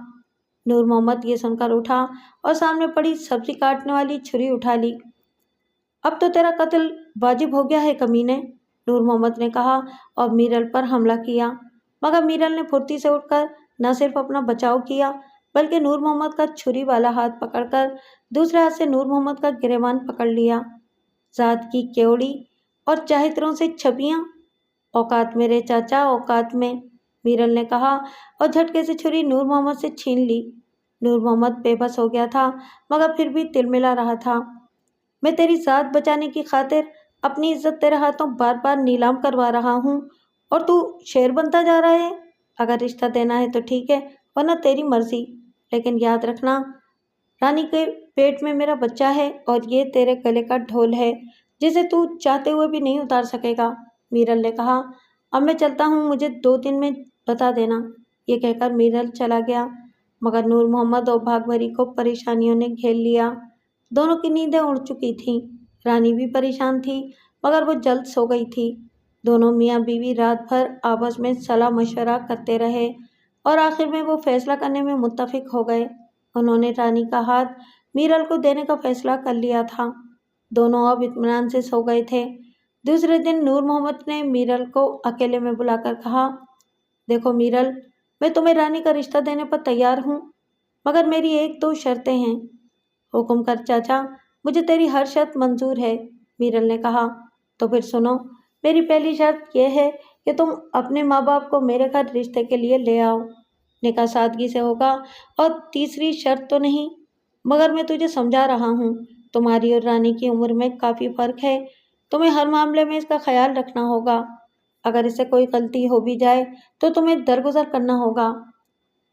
A: نور محمد یہ سن کر اٹھا اور سامنے پڑی سبزی کاٹنے والی چھری اٹھا لی۔ اب تو تیرا قتل واجب ہو گیا ہے کمینے، نور محمد نے کہا اور میرل پر حملہ کیا، مگر میرل نے پھرتی سے اٹھ کر نہ صرف اپنا بچاؤ کیا بلکہ نور محمد کا چھری والا ہاتھ پکڑ کر دوسرے ہاتھ سے نور محمد کا گریبان پکڑ لیا۔ ذات کی کیوڑی اور چاہتروں سے چھپیاں، اوقات میں رے چاچا، اوقات میں، میرل نے کہا اور جھٹکے سے چھری نور محمد سے چھین لی۔ نور محمد بے بس ہو گیا تھا مگر پھر بھی تلملا رہا تھا۔ میں تیری ذات بچانے کی خاطر اپنی عزت تیرے ہاتھوں بار بار نیلام کروا رہا ہوں اور تو شیر بنتا جا رہا ہے۔ اگر رشتہ دینا ہے تو ٹھیک ہے ورنہ تیری مرضی، لیکن یاد رکھنا رانی کے پیٹ میں میرا بچہ ہے اور یہ تیرے گلے کا ڈھول ہے جسے تو چاہتے ہوئے بھی نہیں اتار سکے گا، میرل نے کہا۔ اب میں چلتا ہوں، مجھے 2 دن میں بتا دینا، یہ کہہ کر میرل چلا گیا۔ مگر نور محمد اور بھاگ بھری کو پریشانیوں نے گھیر لیا۔ دونوں کی نیندیں اڑ چکی تھیں۔ رانی بھی پریشان تھی مگر وہ جلد سو گئی تھی۔ دونوں میاں بیوی رات بھر آپس میں صلاح مشورہ کرتے رہے اور آخر میں وہ فیصلہ کرنے میں متفق ہو گئے۔ انہوں نے رانی کا ہاتھ میرل کو دینے کا فیصلہ کر لیا تھا۔ دونوں اب اطمینان سے سو گئے تھے۔ دوسرے دن نور محمد نے میرل کو اکیلے میں بلا کر کہا، دیکھو میرل، میں تمہیں رانی کا رشتہ دینے پر تیار ہوں مگر میری 1-2 شرطیں ہیں۔ حکم کر چاچا، مجھے تیری ہر شرط منظور ہے، میرل نے کہا۔ تو پھر سنو، میری پہلی شرط یہ ہے کہ تم اپنے ماں باپ کو میرے گھر رشتے کے لیے لے آؤ۔ نکاح سادگی سے ہوگا اور تیسری شرط تو نہیں، مگر میں تجھے سمجھا رہا ہوں، تمہاری اور رانی کی عمر میں کافی فرق ہے، تمہیں ہر معاملے میں اس کا خیال رکھنا ہوگا۔ اگر اس سے کوئی غلطی ہو بھی جائے تو تمہیں درگزر کرنا ہوگا۔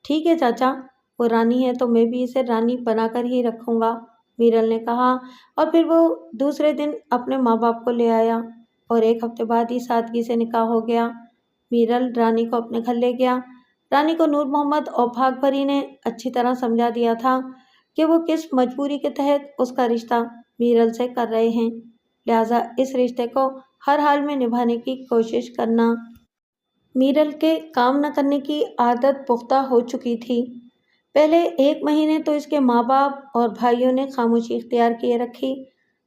A: ٹھیک ہے چاچا، وہ رانی ہے تو میں بھی اسے رانی بنا کر ہی رکھوں گا، میرل نے کہا اور پھر وہ دوسرے دن اپنے ماں باپ کو لے آیا اور 1 ہفتے بعد ہی سادگی سے نکاح ہو گیا۔ میرل رانی کو اپنے گھر لے گیا۔ رانی کو نور محمد اور بھاگ بھری نے اچھی طرح سمجھا دیا تھا کہ وہ کس مجبوری کے تحت اس کا رشتہ میرل سے کر رہے ہیں، لہٰذا اس رشتے کو ہر حال میں نبھانے کی کوشش کرنا۔ میرل کے کام نہ کرنے کی عادت پختہ ہو چکی تھی۔ پہلے 1 مہینے تو اس کے ماں باپ اور بھائیوں نے خاموشی اختیار کیے رکھی،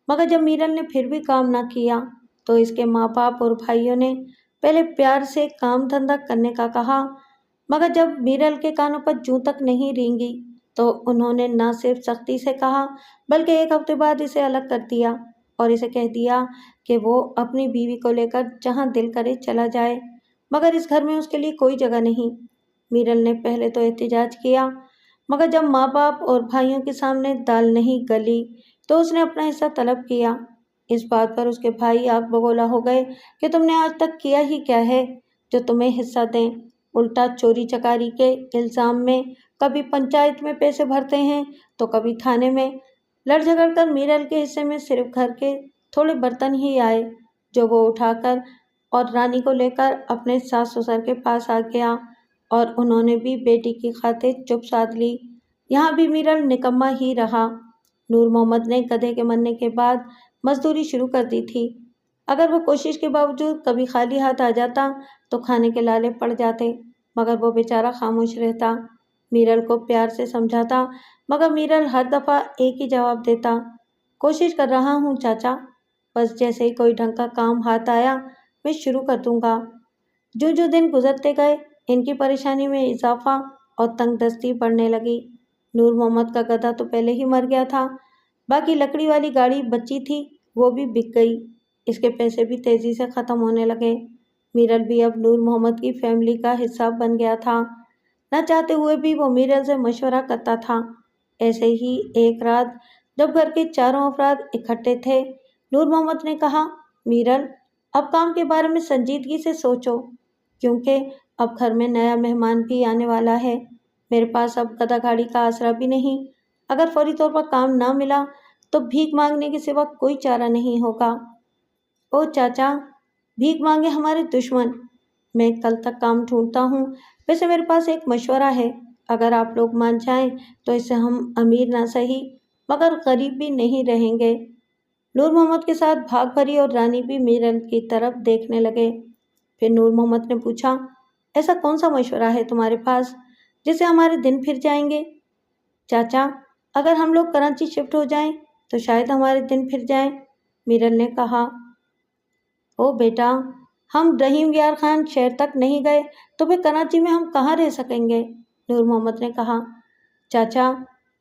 A: مگر جب میرل نے پھر بھی کام نہ کیا تو اس کے ماں باپ اور بھائیوں نے پہلے پیار سے کام دھندا کرنے کا کہا، مگر جب میرل کے کانوں پر جوں تک نہیں رینگی تو انہوں نے نہ صرف سختی سے کہا بلکہ 1 ہفتے بعد اسے الگ کر دیا اور اسے کہہ دیا کہ وہ اپنی بیوی کو لے کر جہاں دل کرے چلا جائے، مگر اس گھر میں اس کے لیے کوئی جگہ نہیں۔ میرل نے پہلے تو احتجاج کیا، مگر جب ماں باپ اور بھائیوں کے سامنے دال نہیں گلی تو اس نے اپنا حصہ طلب کیا۔ اس بات پر اس کے بھائی آگ بگولا ہو گئے کہ تم نے آج تک کیا ہی کیا ہے جو تمہیں حصہ دیں، الٹا چوری چکاری کے الزام میں کبھی پنچایت میں پیسے بھرتے ہیں تو کبھی تھانے میں۔ لڑ جھگڑ کر میرل کے حصے میں صرف گھر کے تھوڑے برتن ہی آئے جو وہ اٹھا کر اور رانی کو لے کر اپنے ساس سسر کے پاس آ گیا اور انہوں نے بھی بیٹی کی خاطر چپ سادھ لی۔ یہاں بھی میرل نکما ہی رہا۔ نور محمد نے گدھے کے مرنے کے بعد مزدوری شروع کر دی تھی۔ اگر وہ کوشش کے باوجود کبھی خالی ہاتھ آ جاتا تو کھانے کے لالے پڑ جاتے، مگر وہ بیچارہ خاموش رہتا۔ میرل کو پیار سے سمجھاتا مگر میرل ہر دفعہ ایک ہی جواب دیتا، کوشش کر رہا ہوں چاچا، بس جیسے ہی کوئی ڈھنگ کا کام ہاتھ آیا میں شروع کر دوں گا۔ جو دن گزرتے گئے ان کی پریشانی میں اضافہ اور تنگ دستی بڑھنے لگی۔ نور محمد کا گدھا تو پہلے ہی مر گیا تھا، باقی لکڑی والی گاڑی بچی تھی وہ بھی بک گئی، اس کے پیسے بھی تیزی سے ختم ہونے لگے۔ میرل بھی اب نور محمد کی فیملی کا حصہ بن گیا تھا، نہ چاہتے ہوئے بھی وہ میرل سے مشورہ کرتا تھا۔ ایسے ہی ایک رات جب گھر کے چاروں افراد اکٹھے تھے، نور محمد نے کہا، میرل اب کام کے بارے میں سنجیدگی سے سوچو، کیونکہ اب گھر میں نیا مہمان بھی آنے والا ہے۔ میرے پاس اب گدھا گاڑی کا آسرا بھی نہیں، اگر فوری طور پر کام نہ ملا تو بھیک مانگنے کے سوا کوئی چارہ نہیں ہوگا۔ او چاچا، بھیک مانگے ہمارے دشمن، میں کل تک کام ڈھونڈتا ہوں۔ ویسے میرے پاس ایک مشورہ ہے، اگر آپ لوگ مان جائیں تو اس سے ہم امیر نہ سہی مگر غریب بھی نہیں رہیں گے۔ نور محمد کے ساتھ بھاگ بھری اور رانی بھی میرل کی طرف دیکھنے لگے۔ پھر نور محمد نے پوچھا، ایسا کون سا مشورہ ہے تمہارے پاس جس سے ہمارے دن پھر جائیں گے؟ چاچا، اگر ہم لوگ کراچی شفٹ ہو جائیں تو شاید ہمارے دن پھر جائیں، میرل نے کہا۔ او بیٹا، ہم رحیم یار خان شہر تک نہیں گئے تو پھر کراچی میں ہم کہاں رہ سکیں گے؟ نور محمد نے کہا۔ چاچا،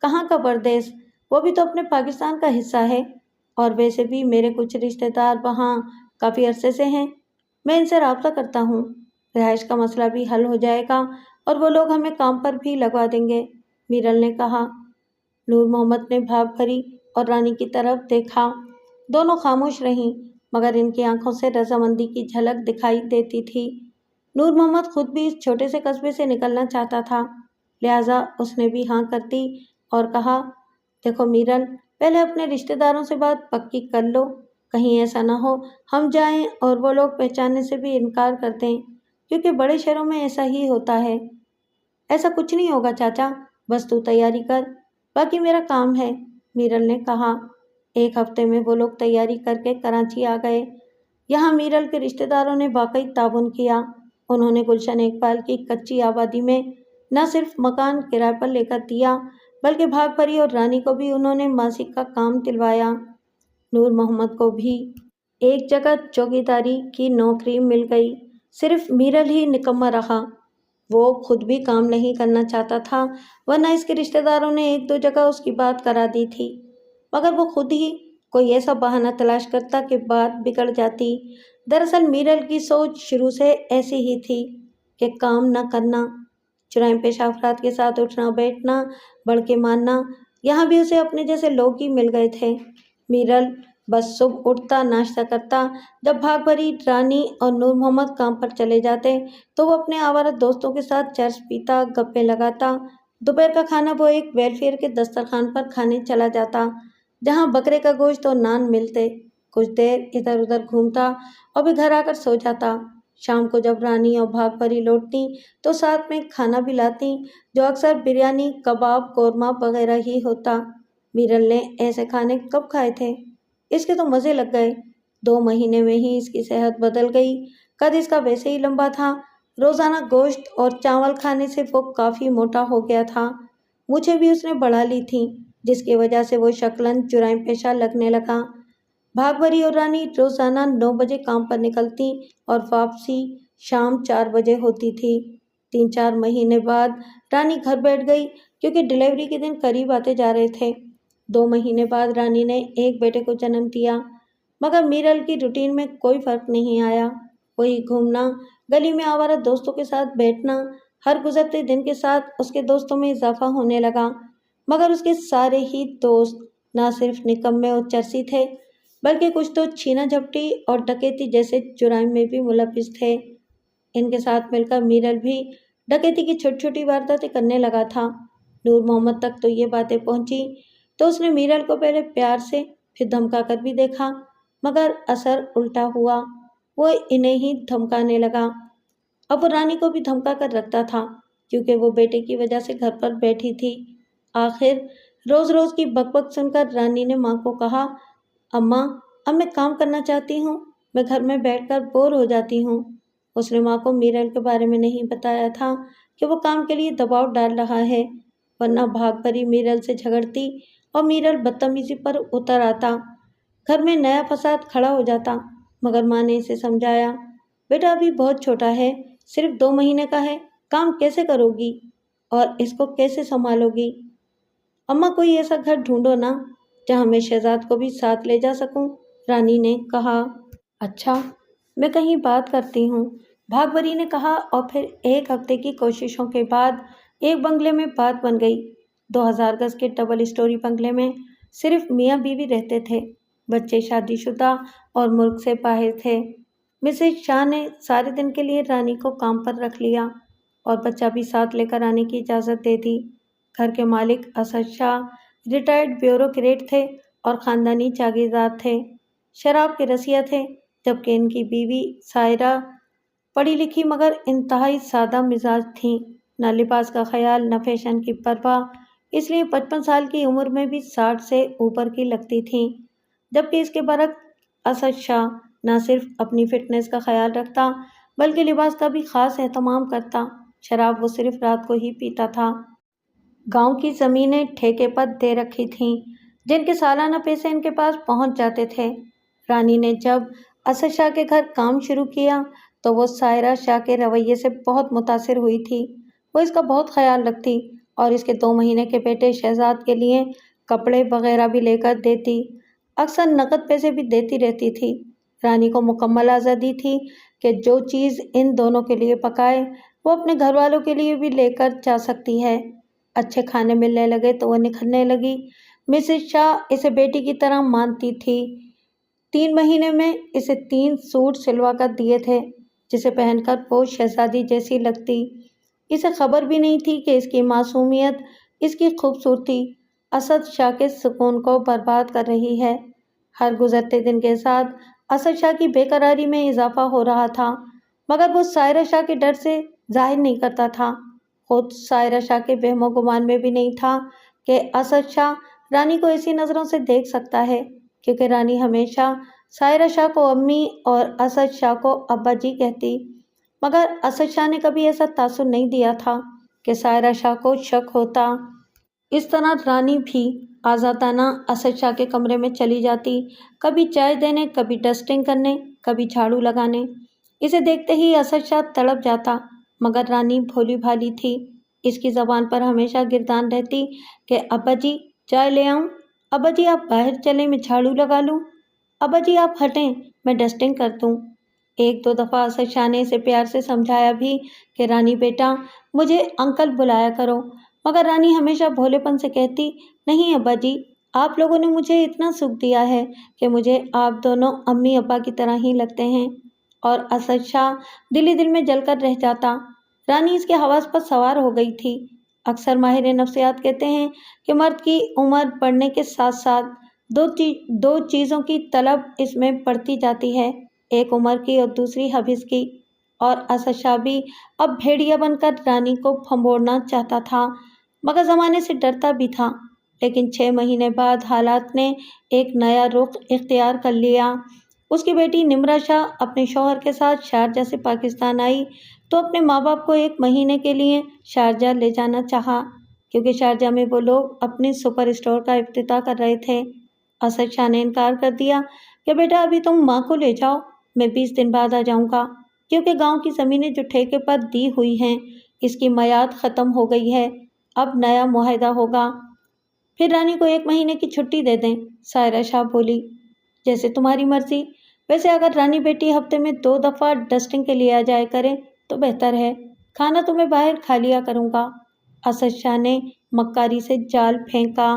A: کہاں کا پردیس، وہ بھی تو اپنے پاکستان کا حصہ ہے، اور ویسے بھی میرے کچھ رشتہ دار وہاں کافی عرصے سے ہیں، میں ان سے رابطہ کرتا ہوں، رہائش کا مسئلہ بھی حل ہو جائے گا اور وہ لوگ ہمیں کام پر بھی لگوا دیں گے، میرل نے کہا۔ نور محمد نے بھاگ بھری اور رانی کی طرف دیکھا، دونوں خاموش رہیں مگر ان کی آنکھوں سے رضامندی کی جھلک دکھائی دیتی تھی۔ نور محمد خود بھی اس چھوٹے سے قصبے سے نکلنا چاہتا تھا، لہٰذا اس نے بھی ہاں کر دی اور کہا، دیکھو میرل، پہلے اپنے رشتہ داروں سے بات پکی کر لو، کہیں ایسا نہ ہو ہم جائیں اور وہ لوگ پہچاننے سے بھی انکار کر دیں، کیونکہ بڑے شہروں میں ایسا ہی ہوتا ہے۔ ایسا کچھ نہیں ہوگا چاچا، بس تو تیاری کر، باقی میرا کام ہے، میرل نے کہا۔ 1 ہفتے میں وہ لوگ تیاری کر کے کراچی آ گئے۔ یہاں میرل کے رشتہ داروں نے واقعی تعاون کیا، انہوں نے گلشن اقبال کی کچی آبادی میں نہ صرف مکان کرائے پر لے کر دیا بلکہ بھاگ بھری اور رانی کو بھی انہوں نے ماسک کا کام دلوایا۔ نور محمد کو بھی ایک جگہ چوکیداری کی نوکری مل گئی، صرف میرل ہی نکما رہا، وہ خود بھی کام نہیں کرنا چاہتا تھا، ورنہ اس کے رشتہ داروں نے 1-2 جگہ اس کی بات کرا دی تھی، مگر وہ خود ہی کوئی ایسا بہانہ تلاش کرتا کہ بات بگڑ جاتی۔ دراصل میرل کی سوچ شروع سے ایسی ہی تھی کہ کام نہ کرنا، جرائم پیشہ افراد کے ساتھ اٹھنا بیٹھنا، بڑھ کے مارنا، یہاں بھی اسے اپنے جیسے لوگ ہی مل گئے تھے۔ میرل بس صبح اٹھتا، ناشتہ کرتا، جب بھاگ بھری، رانی اور نور محمد کام پر چلے جاتے تو وہ اپنے آوارہ دوستوں کے ساتھ چرس پیتا، گپیں لگاتا، دوپہر کا کھانا وہ ایک ویلفیئر کے دسترخوان پر کھانے چلا جاتا جہاں بکرے کا گوشت اور نان ملتے، کچھ دیر ادھر ادھر گھومتا اور پھر گھر آ کر سو جاتا۔ شام کو جب رانی اور بھاگ پری لوٹتی تو ساتھ میں کھانا بھی لاتی، جو اکثر بریانی، کباب، قورمہ وغیرہ ہی ہوتا۔ میرل نے ایسے کھانے کب کھائے تھے؟ اس کے تو مزے لگ گئے۔ 2 مہینے میں ہی اس کی صحت بدل گئی۔ قد اس کا ویسے ہی لمبا تھا، روزانہ گوشت اور چاول کھانے سے وہ کافی موٹا ہو گیا تھا۔ مجھے بھی اس نے بڑھا لی تھی، جس کی وجہ سے وہ شکلاً جرائم پیشہ لگنے لگا۔ بھاگبری اور رانی روزانہ 9 بجے کام پر نکلتی اور واپسی شام 4 بجے ہوتی تھی۔ 3-4 مہینے بعد رانی گھر بیٹھ گئی، کیونکہ ڈلیوری کے دن قریب آتے جا رہے تھے۔ 2 مہینے بعد رانی نے ایک بیٹے کو جنم دیا، مگر میرل کی روٹین میں کوئی فرق نہیں آیا۔ وہی گھومنا، گلی میں آوارہ دوستوں کے ساتھ بیٹھنا۔ ہر گزرتے دن کے ساتھ اس کے دوستوں میں اضافہ ہونے لگا، مگر اس کے سارے ہی دوست نہ صرف نکمے اور چرسی تھے، بلکہ کچھ تو چھینا جھپٹی اور ڈکیتی جیسے جرائم میں بھی ملوث تھے۔ ان کے ساتھ مل کر میرل بھی ڈکیتی کی چھوٹی چھوٹی وارداتیں کرنے لگا تھا۔ نور محمد تک تو یہ باتیں پہنچی تو اس نے میرل کو پہلے پیار سے، پھر دھمکا کر بھی دیکھا، مگر اثر الٹا ہوا۔ وہ انہیں ہی دھمکانے لگا۔ اب وہ رانی کو بھی دھمکا کر رکھتا تھا، کیونکہ وہ بیٹے کی وجہ سے گھر پر بیٹھی تھی۔ آخر روز روز کی بک بک سن کر رانی نے ماں کو کہا، اماں، اب میں کام کرنا چاہتی ہوں، میں گھر میں بیٹھ کر بور ہو جاتی ہوں۔ اس نے ماں کو میرل کے بارے میں نہیں بتایا تھا کہ وہ کام کے لیے دباؤ ڈال رہا ہے، ورنہ بھاگ پری میرل سے جھگڑتی اور میرل بدتمیزی پر اتر آتا، گھر میں نیا فساد کھڑا ہو جاتا۔ مگر ماں نے اسے سمجھایا، بیٹا ابھی بہت چھوٹا ہے، صرف 2 مہینے کا ہے، کام کیسے کرو گی اور اس کو کیسے سنبھالو گی؟ اماں کوئی ایسا گھر ڈھونڈو نا جہاں میں شہزاد کو بھی ساتھ لے جا سکوں، رانی نے کہا۔ اچھا، میں کہیں بات کرتی ہوں، بھاگبری نے کہا، اور پھر 1 ہفتے کی کوششوں کے بعد ایک بنگلے میں بات بن گئی۔ 2000 گز کے ڈبل سٹوری بنگلے میں صرف میاں بیوی رہتے تھے، بچے شادی شدہ اور ملک سے باہر تھے۔ مسز شاہ نے سارے دن کے لیے رانی کو کام پر رکھ لیا اور بچہ بھی ساتھ لے کر آنے کی اجازت دے دی۔ گھر کے مالک اسد شاہ ریٹائرڈ بیوروکریٹ تھے اور خاندانی جاگیردار تھے، شراب کے رسیا تھے، جبکہ ان کی بیوی سائرہ پڑھی لکھی مگر انتہائی سادہ مزاج تھیں، نہ لباس کا خیال نہ فیشن کی پرواہ، اس لیے 55 سال کی عمر میں بھی 60 سے اوپر کی لگتی تھیں۔ جبکہ اس کے برعکس اسد شاہ نہ صرف اپنی فٹنس کا خیال رکھتا بلکہ لباس کا بھی خاص اہتمام کرتا۔ شراب وہ صرف رات کو ہی پیتا تھا۔ گاؤں کی زمینیں ٹھیکے پر دے رکھی تھیں، جن کے سالانہ پیسے ان کے پاس پہنچ جاتے تھے۔ رانی نے جب اسد شاہ کے گھر کام شروع کیا تو وہ سائرہ شاہ کے رویے سے بہت متاثر ہوئی تھی۔ وہ اس کا بہت خیال رکھتی اور اس کے 2 مہینے کے بیٹے شہزاد کے لیے کپڑے وغیرہ بھی لے کر دیتی، اکثر نقد پیسے بھی دیتی رہتی تھی۔ رانی کو مکمل آزادی تھی کہ جو چیز ان دونوں کے لیے پکائے وہ اپنے گھر والوں کے لیے بھی لے کر جا سکتی ہے۔ اچھے کھانے ملنے لگے تو وہ نکھرنے لگی۔ مسز شاہ اسے بیٹی کی طرح مانتی تھی۔ 3 مہینے میں اسے 3 سوٹ سلوا کر دیے تھے، جسے پہن کر وہ شہزادی جیسی لگتی۔ اسے خبر بھی نہیں تھی کہ اس کی معصومیت، اس کی خوبصورتی اسد شاہ کے سکون کو برباد کر رہی ہے۔ ہر گزرتے دن کے ساتھ اسد شاہ کی بے قراری میں اضافہ ہو رہا تھا، مگر وہ سائرہ شاہ کے ڈر سے ظاہر نہیں کرتا تھا۔ خود سائرہ شاہ کے وہم و گمان میں بھی نہیں تھا کہ اسد شاہ رانی کو ایسی نظروں سے دیکھ سکتا ہے، کیونکہ رانی ہمیشہ سائرہ شاہ کو امی اور اسد شاہ کو ابا جی کہتی، مگر اسد شاہ نے کبھی ایسا تاثر نہیں دیا تھا کہ سائرہ شاہ کو شک ہوتا۔ اس طرح رانی بھی آزادانہ اسد شاہ کے کمرے میں چلی جاتی، کبھی چائے دینے، کبھی ڈسٹنگ کرنے، کبھی جھاڑو لگانے۔ اسے دیکھتے ہی اسد شاہ تڑپ جاتا، مگر رانی بھولی بھالی تھی، اس کی زبان پر ہمیشہ گردان رہتی کہ ابا جی چائے لے آؤں، ابا جی آپ باہر چلیں میں جھاڑو لگا لوں، ابا جی آپ ہٹیں میں ڈسٹنگ کر دوں۔ 1-2 دفعہ اسد شاہ نے اسے پیار سے سمجھایا بھی کہ رانی بیٹا مجھے انکل بلایا کرو، مگر رانی ہمیشہ بھولے پن سے کہتی، نہیں ابا جی، آپ لوگوں نے مجھے اتنا سکھ دیا ہے کہ مجھے آپ دونوں امی ابا کی طرح ہی لگتے ہیں، اور اسد شاہ دل ہی دل میں جل کر رہ جاتا۔ رانی اس کے حواس پر سوار ہو گئی تھی۔ اکثر ماہر نفسیات کہتے ہیں کہ مرد کی عمر بڑھنے کے ساتھ ساتھ دو چیزوں کی طلب اس میں بڑھتی جاتی ہے، ایک عمر کی اور دوسری حفظ کی۔ اور اسد شاہ بھی اب بھیڑیا بن کر رانی کو پھنبوڑنا چاہتا تھا، مگر زمانے سے ڈرتا بھی تھا۔ لیکن 6 مہینے بعد حالات نے ایک نیا رخ اختیار کر لیا۔ اس کی بیٹی نمرا شاہ اپنے شوہر کے ساتھ شارجہ سے پاکستان آئی تو اپنے ماں باپ کو 1 مہینے کے لیے شارجہ لے جانا چاہا، کیونکہ شارجہ میں وہ لوگ اپنے سپر اسٹور کا افتتاح کر رہے تھے۔ اسد شاہ نے انکار کر دیا کہ بیٹا ابھی تم ماں کو لے جاؤ، میں 20 دن بعد آ جاؤں گا، کیونکہ گاؤں کی زمینیں جو ٹھیکے پر دی ہوئی ہیں اس کی میعاد ختم ہو گئی ہے، اب نیا معاہدہ ہوگا۔ پھر رانی کو 1 مہینے کی چھٹی دے دیں، سائرہ شاہ بولی۔ جیسے تمہاری مرضی، ویسے اگر رانی بیٹی ہفتے میں 2 دفعہ ڈسٹنگ کے لیے آ جائے کرے تو بہتر ہے، کھانا تو میں باہر کھا لیا کروں گا۔ اسد شاہ نے مکاری سے جال پھینکا۔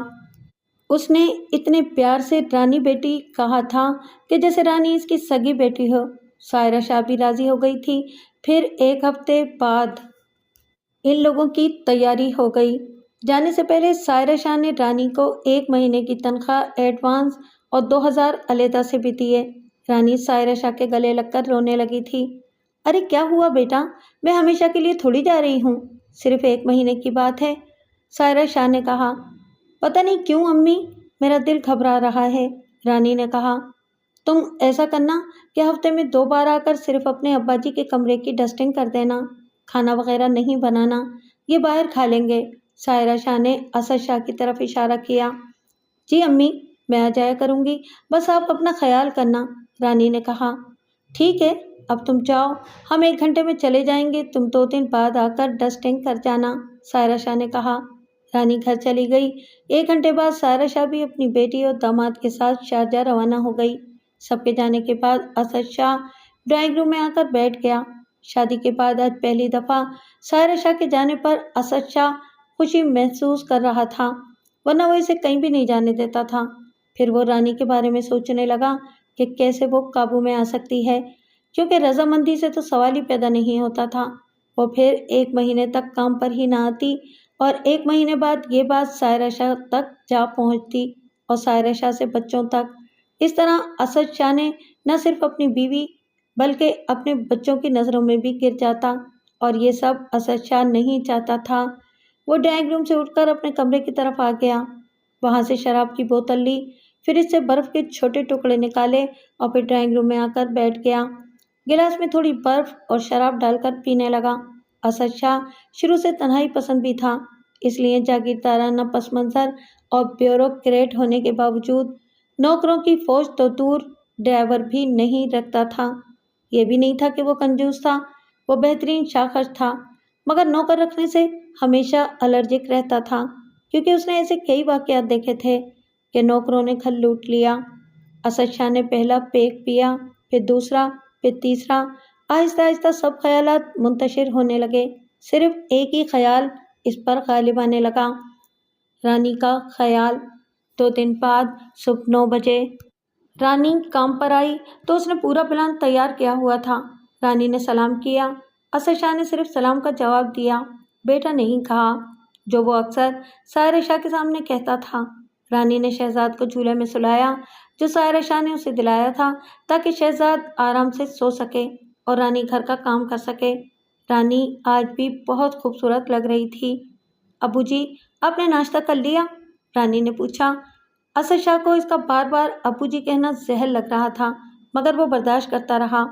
A: اس نے اتنے پیار سے رانی بیٹی کہا تھا کہ جیسے رانی اس کی سگی بیٹی ہو۔ سائرہ شاہ بھی راضی ہو گئی تھی۔ پھر 1 ہفتے بعد ان لوگوں کی تیاری ہو گئی۔ جانے سے پہلے سائرہ شاہ نے رانی کو 1 مہینے کی تنخواہ ایڈوانس اور 2000 علیحدہ سے بھی دیے۔ رانی سائرہ شاہ کے گلے لگ کر رونے لگی تھی۔ ارے کیا ہوا بیٹا، میں ہمیشہ کے لیے تھوڑی جا رہی ہوں، صرف 1 مہینے کی بات ہے، سائرہ شاہ نے کہا۔ پتہ نہیں کیوں امی، میرا دل گھبرا رہا ہے، رانی نے کہا۔ تم ایسا کرنا کہ ہفتے میں 2 بار آ کر صرف اپنے ابا جی کے کمرے کی ڈسٹنگ کر دینا، کھانا وغیرہ نہیں بنانا، یہ باہر کھا لیں گے۔ سائرہ شاہ نے اسد شاہ کی طرف اشارہ کیا۔ جی امی، میں آ جایا کروں گی، بس آپ اپنا خیال کرنا، رانی نے کہا۔ ٹھیک ہے، اب تم جاؤ، ہم 1 گھنٹے میں چلے جائیں گے، تم 2 دن بعد آ کر ڈسٹنگ کر جانا، سائرہ شاہ نے کہا۔ رانی گھر چلی گئی۔ 1 گھنٹے بعد سائرہ شاہ بھی اپنی بیٹی اور داماد کے ساتھ شارجہ روانہ ہو گئی۔ سب کے جانے کے بعد اسد شاہ ڈرائنگ روم میں آ کر بیٹھ گیا۔ شادی کے بعد آج پہلی دفعہ سائرہ شاہ کے جانے پر اسد شاہ خوشی محسوس کر رہا تھا، ورنہ وہ اسے کہیں بھی نہیں جانے دیتا تھا۔ پھر وہ رانی کے بارے میں سوچنے لگا کہ کیسے وہ قابو میں آ سکتی ہے، کیونکہ رضامندی سے تو سوال ہی پیدا نہیں ہوتا تھا۔ وہ پھر 1 مہینے تک کام پر ہی نہ آتی اور 1 مہینے بعد یہ بات سائرہ شاہ تک جا پہنچتی اور سائرہ شاہ سے بچوں تک۔ اس طرح اسد شاہ نے نہ صرف اپنی بیوی بلکہ اپنے بچوں کی نظروں میں بھی گر جاتا، اور یہ سب اسد شاہ نہیں چاہتا تھا۔ وہ ڈرائنگ روم سے اٹھ کر اپنے کمرے کی طرف آ گیا، وہاں سے شراب کی بوتل لی، پھر اس سے برف کے چھوٹے ٹکڑے نکالے اور پھر ڈرائنگ روم میں آ کر بیٹھ گیا۔ گلاس میں تھوڑی برف اور شراب ڈال کر پینے لگا۔ اسد شاہ شروع سے تنہائی پسند بھی تھا، اس لیے جاگیردارانہ پس منظر اور بیوروکریٹ ہونے کے باوجود نوکروں کی فوج تو دور، ڈرائیور بھی نہیں رکھتا تھا۔ یہ بھی نہیں تھا کہ وہ کنجوس تھا، وہ بہترین شاخص تھا، مگر نوکر رکھنے سے ہمیشہ الرجک رہتا تھا، کیونکہ اس نے ایسے کئی واقعات دیکھے تھے کہ نوکروں نے گھر لوٹ لیا۔ اسد شاہ نے پہلا پیگ پیا، پھر دوسرا، پھر تیسرا، آہستہ آہستہ سب خیالات منتشر ہونے لگے، صرف ایک ہی خیال اس پر غالب آنے لگا، رانی کا خیال۔ 2 دن بعد صبح 9 بجے رانی کام پر آئی تو اس نے پورا پلان تیار کیا ہوا تھا۔ رانی نے سلام کیا، اسد شاہ نے صرف سلام کا جواب دیا، بیٹا نہیں کہا، جو وہ اکثر سائرہ شاہ کے سامنے کہتا تھا۔ رانی نے شہزاد کو جھولے میں سلایا جو سائرہ شاہ نے اسے دلایا تھا، تاکہ شہزاد آرام سے سو سکے اور رانی گھر کا کام کر سکے۔ رانی آج بھی بہت خوبصورت لگ رہی تھی۔ ابو جی، آپ نے ناشتہ کر لیا؟ رانی نے پوچھا۔ اسد شاہ کو اس کا بار بار ابو جی کہنا زہر لگ رہا تھا، مگر وہ برداشت کرتا رہا۔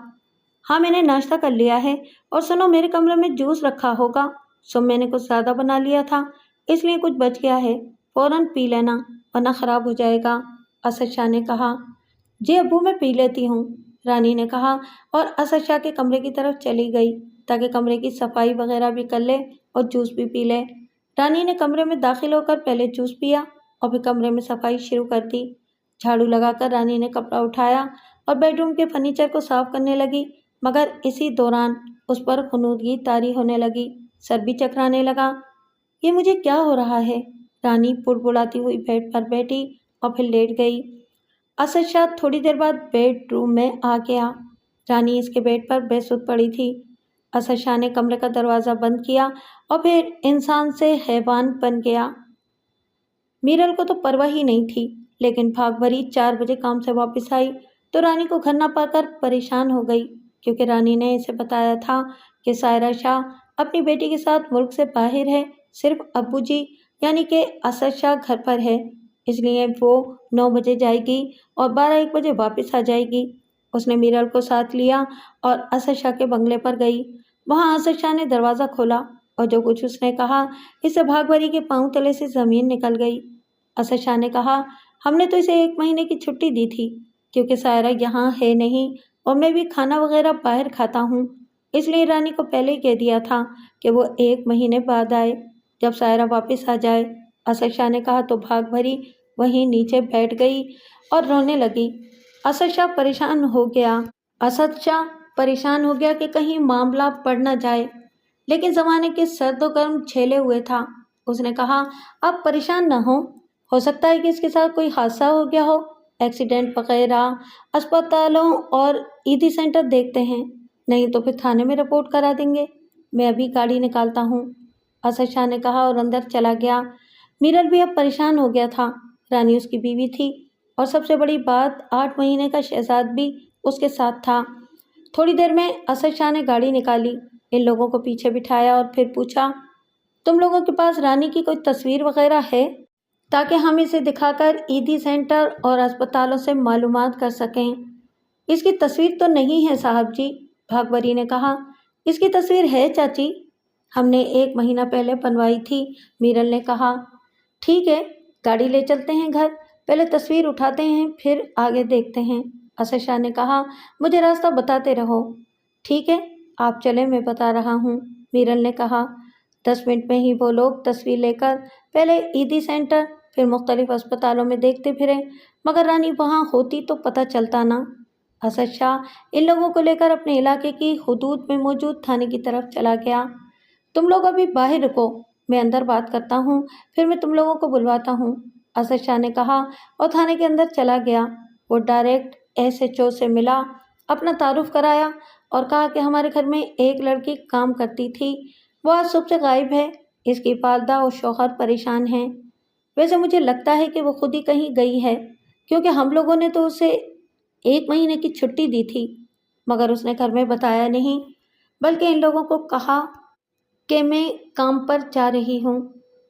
A: ہاں، میں نے ناشتہ کر لیا ہے، اور سنو، میرے کمرے میں جوس رکھا ہوگا، سو میں نے کچھ زیادہ بنا لیا تھا، اس لیے کچھ بچ گیا ہے، فوراً پی لینا ورنہ خراب ہو جائے گا، اسد شاہ نے کہا۔ جی ابو، میں پی لیتی ہوں، رانی نے کہا اور اسد شاہ کے کمرے کی طرف چلی گئی تاکہ کمرے کی صفائی وغیرہ بھی کر لے اور جوس بھی پی لے۔ رانی نے کمرے میں داخل ہو کر پہلے جوس پیا اور پھر کمرے میں صفائی شروع کر دی۔ جھاڑو لگا کر رانی نے کپڑا اٹھایا اور بیڈ روم کے فرنیچر کو صاف کرنے لگی، مگر اسی دوران اس پر غنودگی طاری ہونے لگی، سر بھی چکرانے لگا۔ یہ مجھے کیا ہو رہا ہے؟ رانی بڑبڑاتی ہوئی بیڈ پر بیٹھی اور پھر لیٹ گئی۔ اسد شاہ تھوڑی دیر بعد بیڈ روم میں آ گیا۔ رانی اس کے بیڈ پر بے سدھ پڑی تھی۔ اسد شاہ نے کمرے کا دروازہ بند کیا اور پھر انسان سے حیوان بن گیا۔ میرل کو تو پرواہ ہی نہیں تھی، لیکن بھاگ بھری 4 بجے کام سے واپس آئی تو رانی کو گھر نہ پا کر پریشان ہو گئی کیونکہ رانی نے اسے بتایا تھا کہ سائرہ شاہ اپنی بیٹی کے ساتھ ملک سے باہر ہے، صرف ابو جی یعنی کہ اسد شاہ گھر پر ہے، اس لیے وہ 9 بجے جائے گی اور 12-1 بجے واپس آ جائے گی۔ اس نے میرل کو ساتھ لیا اور اسد شاہ کے بنگلے پر گئی۔ وہاں اسد شاہ نے دروازہ کھولا اور جو کچھ اس نے کہا اس سے بھاگ بھری کے پاؤں تلے سے زمین نکل گئی۔ اسد شاہ نے کہا، ہم نے تو اسے 1 مہینے کی چھٹی دی تھی کیونکہ سائرہ یہاں ہے نہیں اور میں بھی کھانا وغیرہ باہر کھاتا ہوں، اس لیے رانی کو پہلے ہی کہہ دیا تھا کہ وہ 1 مہینے بعد آئے جب سائرہ واپس آ جائے۔ اسد شاہ نے کہا تو بھاگ بھری وہیں نیچے بیٹھ گئی اور رونے لگی۔ اسد شاہ پریشان ہو گیا کہ کہیں معاملہ بڑھ نہ جائے، لیکن زمانے کے سرد و گرم جھیلے ہوئے تھا۔ اس نے کہا، آپ پریشان نہ ہو سکتا ہے کہ اس کے ساتھ کوئی حادثہ ہو گیا ہو، ایکسیڈنٹ وغیرہ، اسپتالوں اور عیدی سینٹر دیکھتے ہیں، نہیں تو پھر تھانے میں رپورٹ کرا دیں گے، میں ابھی گاڑی نکالتا ہوں، اسد شاہ نے کہا اور اندر چلا گیا۔ میرل بھی اب پریشان ہو گیا تھا، رانی اس کی بیوی تھی اور سب سے بڑی بات 8 مہینے کا شہزاد بھی اس کے ساتھ تھا۔ تھوڑی دیر میں اسد شاہ نے گاڑی نکالی، ان لوگوں کو پیچھے بٹھایا اور پھر پوچھا، تم لوگوں کے پاس رانی کی کوئی تصویر وغیرہ ہے تاکہ ہم اسے دکھا کر عیدی سینٹر اور اسپتالوں سے معلومات کر سکیں؟ اس کی تصویر تو نہیں ہے صاحب جی، بھاگ بری نے کہا۔ اس کی تصویر ہے چاچی، ہم نے 1 مہینہ پہلے بنوائی تھی، میرل نے کہا۔ ٹھیک ہے، گاڑی لے چلتے ہیں گھر، پہلے تصویر اٹھاتے ہیں پھر آگے دیکھتے ہیں، اسد شاہ نے کہا۔ مجھے راستہ بتاتے رہو۔ ٹھیک ہے، آپ چلیں، میں بتا رہا ہوں، میرل نے کہا۔ 10 منٹ میں ہی وہ لوگ تصویر لے کر پہلے عیدی سینٹر پھر مختلف اسپتالوں میں دیکھتے پھرے، مگر رانی وہاں ہوتی تو پتہ چلتا نہ۔ اسد شاہ ان لوگوں کو لے کر اپنے علاقے کی حدود میں موجود تھانے کی طرف چلا گیا۔ تم لوگ ابھی باہر رکو، میں اندر بات کرتا ہوں، پھر میں تم لوگوں کو بلواتا ہوں، اسد شاہ نے کہا اور تھانے کے اندر چلا گیا۔ وہ ڈائریکٹ SHO سے ملا، اپنا تعارف کرایا اور کہا کہ ہمارے گھر میں ایک لڑکی کام کرتی تھی، وہ آج صبح سے غائب ہے، اس کی والدہ اور شوہر پریشان ہیں۔ ویسے مجھے لگتا ہے کہ وہ خود ہی کہیں گئی ہے، کیونکہ ہم لوگوں نے تو اسے 1 مہینے کی چھٹی دی تھی، مگر اس نے گھر میں بتایا نہیں، بلکہ ان لوگوں کو کہا کہ میں کام پر جا رہی ہوں۔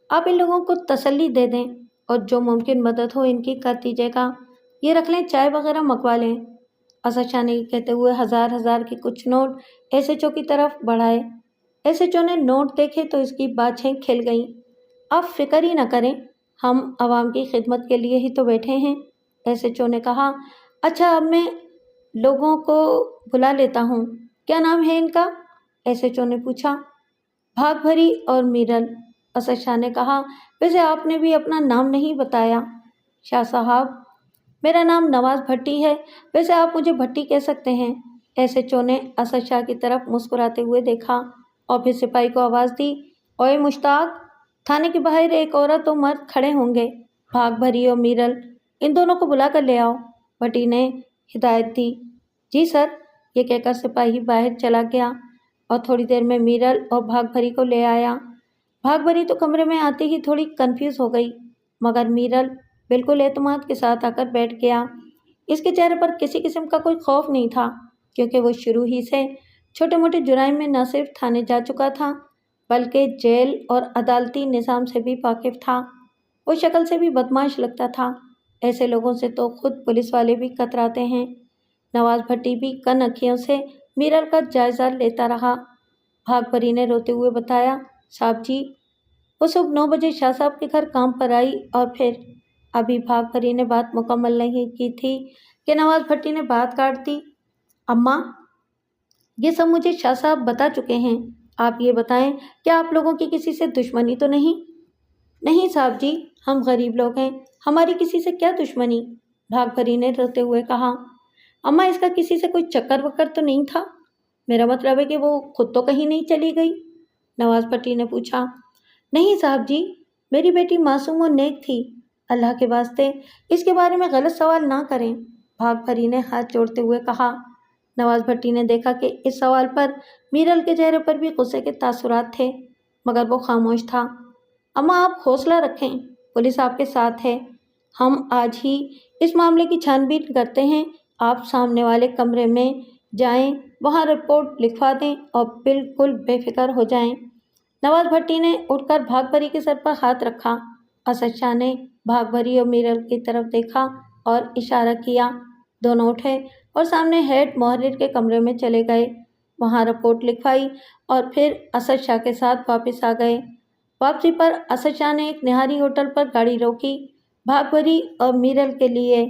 A: آپ ان لوگوں کو تسلی دے دیں اور جو ممکن مدد ہو ان کی کر دیجیے گا، یہ رکھ لیں، چائے وغیرہ منگوا لیں۔ اسد شاہ نے کہتے ہوئے ہزار کے کچھ نوٹ SHO کی طرف بڑھائے۔ SHO نے نوٹ دیکھے تو اس کی باچھیں کھل گئیں۔ آپ فکر ہی نہ کریں، ہم عوام کی خدمت کے لیے ہی تو بیٹھے ہیں، SHO نے کہا۔ اچھا، اب میں لوگوں کو بلا لیتا ہوں، کیا نام ہے ان کا؟ SHO نے پوچھا۔ بھاگ بھری اور میرل، اسد شاہ نے کہا۔ ویسے آپ نے بھی اپنا نام نہیں بتایا۔ شاہ صاحب، میرا نام نواز بھٹی ہے، ویسے آپ مجھے بھٹی کہہ سکتے ہیں۔ SHO نے اسد شاہ کی طرف مسکراتے ہوئے دیکھا اور پھر سپاہی کو آواز دی، اوئے مشتاق، تھانے کے باہر ایک عورت و مرد کھڑے ہوں گے، بھاگ بھری اور میرل، ان دونوں کو بلا کر لے آؤ، بھٹی نے ہدایت دی۔ جی سر، یہ کہہ کر سپاہی باہر چلا گیا اور تھوڑی دیر میں میرل اور بھاگ بھری کو لے آیا۔ بھاگ بھری تو کمرے میں آتے ہی تھوڑی کنفیوز ہو گئی، مگر میرل بالکل اعتماد کے ساتھ آ کر بیٹھ گیا۔ اس کے چہرے پر کسی قسم کا کوئی خوف نہیں تھا، کیونکہ وہ شروع ہی سے چھوٹے موٹے جرائم میں نہ صرف تھانے جا چکا تھا بلکہ جیل اور عدالتی نظام سے بھی واقف تھا۔ وہ شکل سے بھی بدمعاش لگتا تھا، ایسے لوگوں سے تو خود پولیس والے بھی کتراتے ہیں۔ نواز بھٹی بھی کن اکھیوں سے میرل کا جائزہ لیتا رہا۔ بھاگ بھری نے روتے ہوئے بتایا، صاحب جی، وہ صبح 9 بجے شاہ صاحب کے گھر کام پر آئی اور پھر… ابھی بھاگ بھری نے بات مکمل نہیں کی تھی کہ نواز بھٹی نے بات کاٹ دی۔ اماں، یہ سب مجھے شاہ صاحب بتا چکے ہیں، آپ یہ بتائیں کہ آپ لوگوں کی کسی سے دشمنی تو نہیں؟ نہیں صاحب جی، ہم غریب لوگ ہیں، ہماری کسی سے کیا دشمنی؟ بھاگ بھری نے روتے ہوئے کہا۔ اماں، اس کا کسی سے کوئی چکر وکر تو نہیں تھا؟ میرا مطلب ہے کہ وہ خود تو کہیں نہیں چلی گئی، نواز بھٹی نے پوچھا۔ نہیں صاحب جی، میری بیٹی معصوم و نیک تھی، اللہ کے واسطے اس کے بارے میں غلط سوال نہ کریں، بھاگ بھری نے ہاتھ جوڑتے ہوئے کہا۔ نواز بھٹی نے دیکھا کہ اس سوال پر میرل کے چہرے پر بھی غصے کے تاثرات تھے، مگر وہ خاموش تھا۔ اماں، آپ حوصلہ رکھیں، پولیس آپ کے ساتھ ہے، ہم آج ہی اس معاملے کی چھان بین کرتے ہیں۔ آپ سامنے والے کمرے میں جائیں وہاں رپورٹ لکھوا دیں اور بالکل بے فکر ہو جائیں۔ نواز بھٹی نے اٹھ کر بھاگ بھری کے سر پر ہاتھ رکھا۔ اسد شاہ نے بھاگ بھری اور میرل کی طرف دیکھا اور اشارہ کیا۔ دونوں اٹھے اور سامنے ہیڈ محرر کے کمرے میں چلے گئے۔ وہاں رپورٹ لکھوائی اور پھر اسد شاہ کے ساتھ واپس آ گئے۔ واپسی پر اسد شاہ نے ایک نہاری ہوٹل پر گاڑی روکی۔ بھاگ بھری اور میرل کے لیے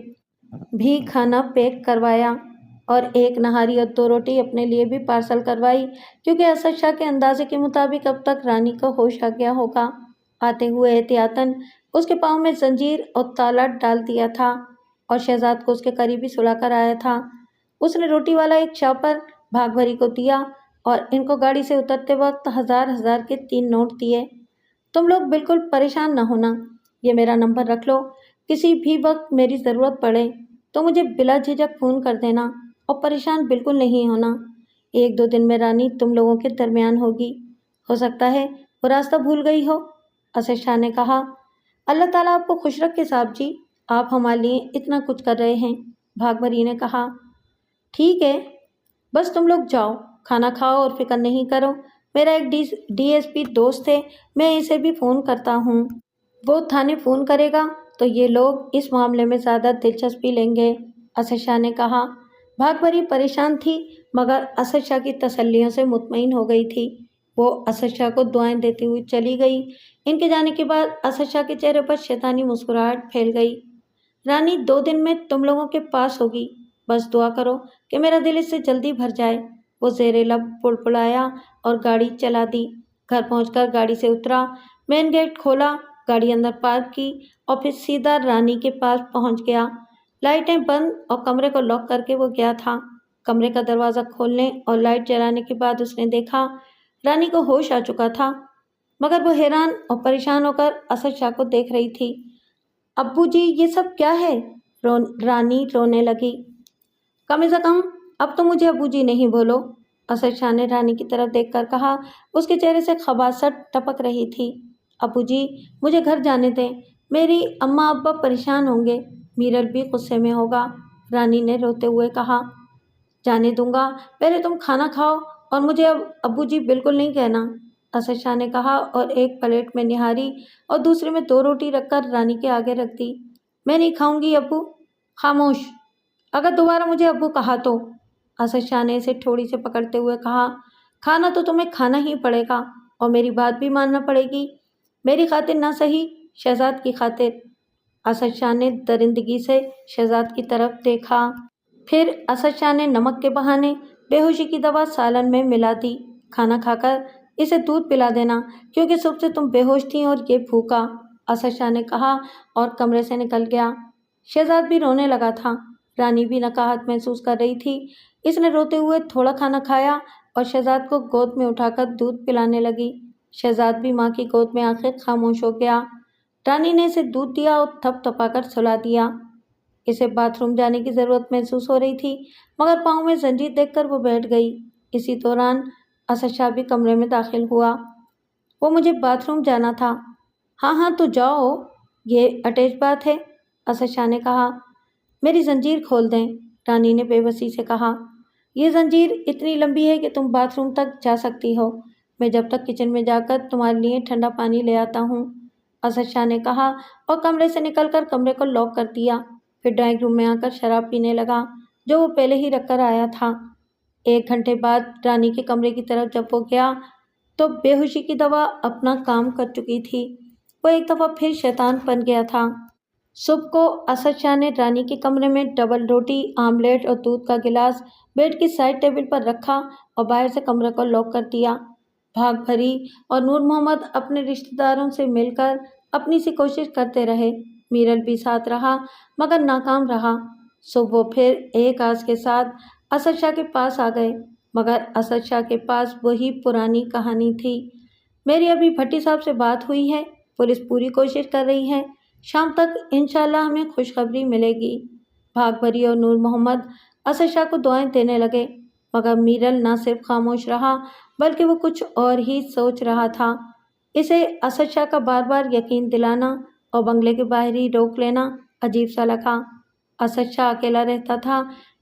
A: بھی کھانا پیک کروایا اور ایک نہاری اور 2 روٹی اپنے لیے بھی پارسل کروائی، کیونکہ اسد شاہ کے اندازے کے مطابق اب تک رانی کو ہوش آ گیا ہوگا۔ آتے ہوئے احتیاطاً اس کے پاؤں میں زنجیر اور تالا ڈال دیا تھا اور شہزاد کو اس کے قریبی سلا کر آیا تھا۔ اس نے روٹی والا ایک شاپر بھاگ بھری کو دیا اور ان کو گاڑی سے اترتے وقت 1000 کے 3 نوٹ دیے۔ تم لوگ بالکل پریشان نہ ہونا، یہ میرا نمبر رکھ لو، کسی بھی وقت میری ضرورت پڑے تو مجھے بلا جھجک فون کر دینا اور پریشان بالکل نہیں ہونا۔ 1-2 دن میں رانی تم لوگوں کے درمیان ہوگی، ہو سکتا ہے وہ راستہ بھول گئی ہو۔ اسد شاہ نے کہا، اللہ تعالیٰ آپ کو خوش رکھے صاحب جی، آپ ہمارے لیے اتنا کچھ کر رہے ہیں۔ بھاگ بھری نے کہا، ٹھیک ہے، بس تم لوگ جاؤ، کھانا کھاؤ اور فکر نہیں کرو۔ میرا ایک ڈی ایس پی دوست ہے، میں اسے بھی فون کرتا ہوں، وہ تھانے فون کرے گا تو یہ لوگ اس معاملے میں زیادہ دلچسپی لیں گے۔ اسد شاہ نے کہا۔ بھاگ بھری پریشان تھی مگر اسد شاہ کی تسلیوں سے مطمئن ہو گئی تھی۔ وہ اسد شاہ کو دعائیں دیتی ہوئی چلی گئی۔ ان کے جانے کے بعد اسد شاہ کے چہرے پر شیطانی مسکراہٹ پھیل گئی۔ رانی 2 دن میں تم لوگوں کے پاس ہوگی، بس دعا کرو کہ میرا دل اس سے جلدی بھر جائے۔ وہ زیر لب پڑپڑایا اور گاڑی چلا دی۔ گھر پہنچ کر گاڑی سے اترا، مین گیٹ کھولا، گاڑی اندر پارک کی اور پھر سیدھا رانی کے پاس پہنچ گیا۔ لائٹیں بند اور کمرے کو لاک کر کے وہ گیا تھا۔ کمرے کا دروازہ کھولنے اور لائٹ جلانے کے بعد اس نے دیکھا رانی کو ہوش آ چکا تھا، مگر وہ حیران اور پریشان ہو کر اسد شاہ کو دیکھ رہی تھی۔ ابو جی، یہ سب کیا ہے؟ رانی رونے لگی۔ کم از کم اب تو مجھے ابو جی نہیں بولو، اسد شاہ نے رانی کی طرف دیکھ کر کہا۔ اس کے چہرے سے خباثت ٹپک رہی تھی۔ ابو جی، مجھے گھر جانے دیں، میری اماں ابا پریشان ہوں گے، میرل بھی غصے میں ہوگا، رانی نے روتے ہوئے کہا۔ جانے دوں گا، پہلے تم کھانا کھاؤ اور مجھے اب ابو جی بالکل نہیں کہنا، اسد شاہ نے کہا اور ایک پلیٹ میں نہاری اور دوسرے میں 2 روٹی رکھ کر رانی کے آگے رکھ دی۔ میں نہیں کھاؤں گی ابو۔ خاموش، اگر دوبارہ مجھے ابو کہا تو، اسد شاہ نے اسے تھوڑی سے پکڑتے ہوئے کہا، کھانا تو تمہیں کھانا ہی پڑے گا اور میری بات بھی ماننا پڑے گی، میری خاطر نہ صحیح، شہزاد کی خاطر۔ اسد شاہ نے درندگی سے شہزاد کی طرف دیکھا۔ پھر اسد شاہ نے نمک کے بہانے بے ہوشی کی دوا سالن میں ملا دی۔ کھانا کھا کر اسے دودھ پلا دینا، کیونکہ صبح سے تم بے ہوش تھی اور یہ بھوکا، اسد شاہ نے کہا اور کمرے سے نکل گیا۔ شہزاد بھی رونے لگا تھا۔ رانی بھی نکاہت محسوس کر رہی تھی۔ اس نے روتے ہوئے تھوڑا کھانا کھایا اور شہزاد کو گود میں اٹھا کر دودھ پلانے لگی۔ شہزاد بھی ماں کی گود میں آخر خاموش ہو گیا۔ رانی نے اسے دودھ دیا اور تھپ تھپا کر سلا دیا۔ اسے باتھ روم جانے کی ضرورت محسوس ہو رہی تھی، مگر پاؤں میں زنجیر دیکھ کر وہ بیٹھ گئی۔ اسی دوران اسد شاہ بھی کمرے میں داخل ہوا۔ وہ مجھے باتھ روم جانا تھا۔ ہاں ہاں تو جاؤ، یہ اٹیچ بات ہے، اسد شاہ نے کہا۔ میری زنجیر کھول دیں، رانی نے بے بسی سے کہا۔ یہ زنجیر اتنی لمبی ہے کہ تم باتھ روم تک جا سکتی ہو، میں جب تک کچن میں جا کر تمہارے لیے ٹھنڈا پانی لے آتا ہوں، اسد شاہ نے کہا اور کمرے سے نکل کر کمرے کو لاک کر دیا۔ پھر ڈرائنگ روم میں آ کر شراب پینے لگا جو وہ پہلے ہی رکھ کر آیا تھا۔ 1 گھنٹے بعد رانی کے کمرے کی طرف جب وہ گیا تو بے ہوشی کی دوا اپنا کام کر چکی تھی۔ وہ ایک دفعہ پھر شیطان بن گیا تھا۔ صبح کو اسد شاہ نے رانی کے کمرے میں ڈبل روٹی، آملیٹ اور دودھ کا گلاس بیڈ کی سائڈ ٹیبل پر رکھا اور باہر سے کمرے کو لاک کر دیا۔ بھاگ بھری اور نور محمد اپنے رشتہ داروں سے مل کر اپنی سی کوشش کرتے رہے۔ میرل بھی ساتھ رہا مگر ناکام رہا۔ صبح وہ پھر ایک آس کے ساتھ اسد شاہ کے پاس آ گئے، مگر اسد شاہ کے پاس وہی پرانی کہانی تھی۔ میری ابھی بھٹی صاحب سے بات ہوئی ہے، پولیس پوری کوشش کر رہی ہے، شام تک انشاءاللہ ہمیں خوشخبری ملے گی۔ بھاگ بھری اور نور محمد اسد شاہ کو دعائیں دینے لگے، مگر میرل نہ صرف خاموش رہا بلکہ وہ کچھ اور ہی سوچ رہا تھا۔ اسے اسد شاہ کا بار بار یقین دلانا اور بنگلے کے باہر ہی روک لینا عجیب سا لگا۔ اسد شاہ اکیلا رہتا تھا،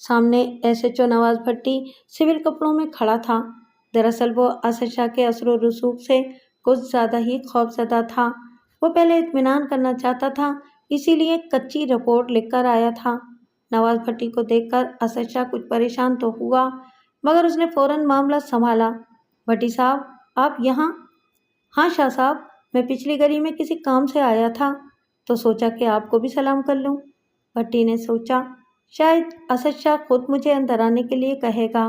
A: سامنے SHO نواز بھٹی سول کپڑوں میں کھڑا تھا۔ دراصل وہ اسد شاہ کے اثر و رسوخ سے کچھ زیادہ ہی خوفزدہ تھا۔ وہ پہلے اطمینان کرنا چاہتا تھا، اسی لیے کچی رپورٹ لکھ کر آیا تھا۔ نواز بھٹی کو دیکھ کر اسد شاہ کچھ پریشان تو ہوا، مگر اس نے فوراً معاملہ سنبھالا۔ بھٹی صاحب، آپ یہاں؟ ہاں شاہ صاحب، میں پچھلی گلی میں کسی کام سے آیا تھا تو سوچا کہ آپ کو بھی سلام کر لوں۔ بھٹی نے سوچا شاید اسد شاہ خود مجھے اندر آنے کے لیے کہے گا،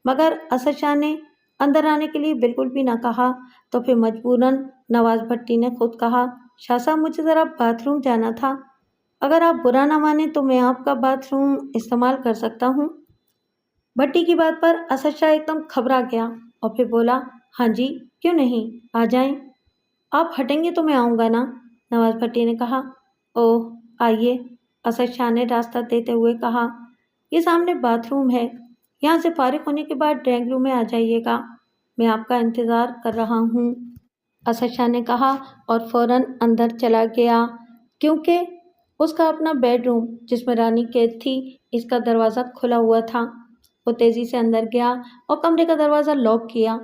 A: مگر اسد شاہ نے اندر آنے کے لیے بالکل بھی نہ کہا، تو پھر مجبوراً نواز بھٹی نے خود کہا، شاہ صاحب مجھے ذرا باتھ روم جانا تھا، اگر آپ برا نہ مانیں تو میں آپ کا باتھ روم استعمال کر سکتا ہوں۔ بھٹی کی بات پر اسد شاہ ایک دم گھبرا گیا اور پھر بولا، ہاں جی، کیوں نہیں، آ جائیں۔ آپ ہٹیں گے تو میں آؤں گا نا؟ نواز بھٹی نے کہا۔ اوہ، آئیے، اسد شاہ نے راستہ دیتے ہوئے کہا، یہ سامنے باتھ روم ہے، یہاں سے فارغ ہونے کے بعد ڈرائنگ روم میں آ جائیے گا، میں آپ کا انتظار کر رہا ہوں۔ اسد شاہ نے کہا اور فوراً اندر چلا گیا، کیونکہ اس کا اپنا بیڈ روم جس میں رانی قید تھی، اس کا دروازہ کھلا ہوا تھا۔ وہ تیزی سے اندر گیا اور کمرے کا دروازہ لاک کیا۔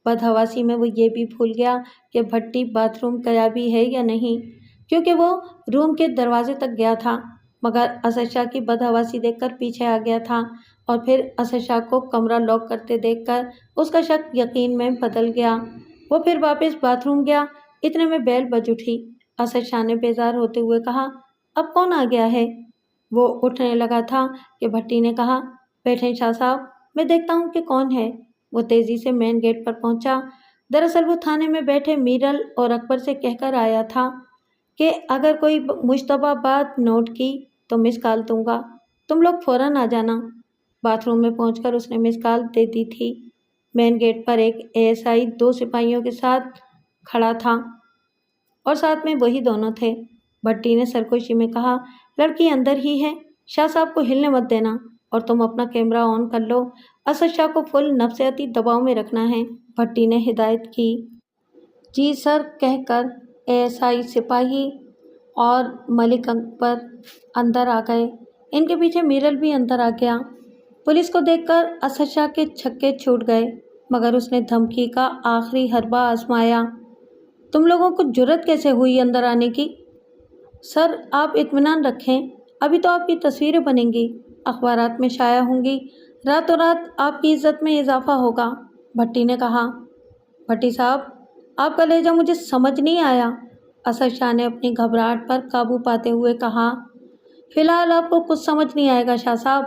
A: بدحواسی میں وہ یہ بھی بھول گیا کہ بھٹی باتھ روم گیا بھی ہے یا نہیں، کیونکہ وہ روم کے دروازے تک گیا تھا، مگر اسد شاہ کی بدحواسی دیکھ کر پیچھے آ گیا تھا، اور پھر اسد شاہ کو کمرہ لاک کرتے دیکھ کر اس کا شک یقین میں بدل گیا۔ وہ پھر واپس باتھ روم گیا، اتنے میں بیل بج اٹھی۔ اسد شاہ نے بیزار ہوتے ہوئے کہا، اب کون آ گیا ہے؟ وہ اٹھنے لگا تھا کہ بھٹی نے کہا، بیٹھیں شاہ صاحب، میں دیکھتا ہوں کہ کون ہے۔ وہ تیزی سے مین گیٹ پر پہنچا۔ دراصل وہ تھانے میں بیٹھے میرل اور اکبر سے کہہ کر آیا تھا کہ اگر کوئی مشتبہ بات نوٹ کی تو مس کال دوں گا، تم لوگ فوراً آ جانا۔ باتھ روم میں پہنچ کر اس نے مس کال دے دی تھی۔ مین گیٹ پر ایک ASI 2 سپاہیوں کے ساتھ کھڑا تھا اور ساتھ میں وہی دونوں تھے۔ بھٹی نے سرکوشی میں کہا، لڑکی اندر ہی ہے، شاہ صاحب کو ہلنے مت دینا، اور تم اپنا کیمرہ آن کر لو، اسد شاہ کو فل نفسیاتی دباؤ میں رکھنا ہے۔ بھٹی نے ہدایت کی۔ جی سر کہہ کر ASI سپاہی اور ملک اکبر اندر آ گئے۔ ان کے پیچھے میرل بھی اندر آ گیا۔ پولیس کو دیکھ کر اسد شاہ کے چھکے چھوٹ گئے، مگر اس نے دھمکی کا آخری حربہ آزمایا۔ تم لوگوں کو جرأت کیسے ہوئی اندر آنے کی؟ سر آپ اطمینان رکھیں، ابھی تو آپ کی تصویریں بنیں گی، اخبارات میں شائع ہوں گی، راتوں رات آپ کی عزت میں اضافہ ہوگا، بھٹی نے کہا۔ بھٹی صاحب، آپ کا لہجہ مجھے سمجھ نہیں آیا، اسد شاہ نے اپنی گھبراہٹ پر قابو پاتے ہوئے کہا۔ فی الحال آپ کو کچھ سمجھ نہیں آئے گا شاہ صاحب،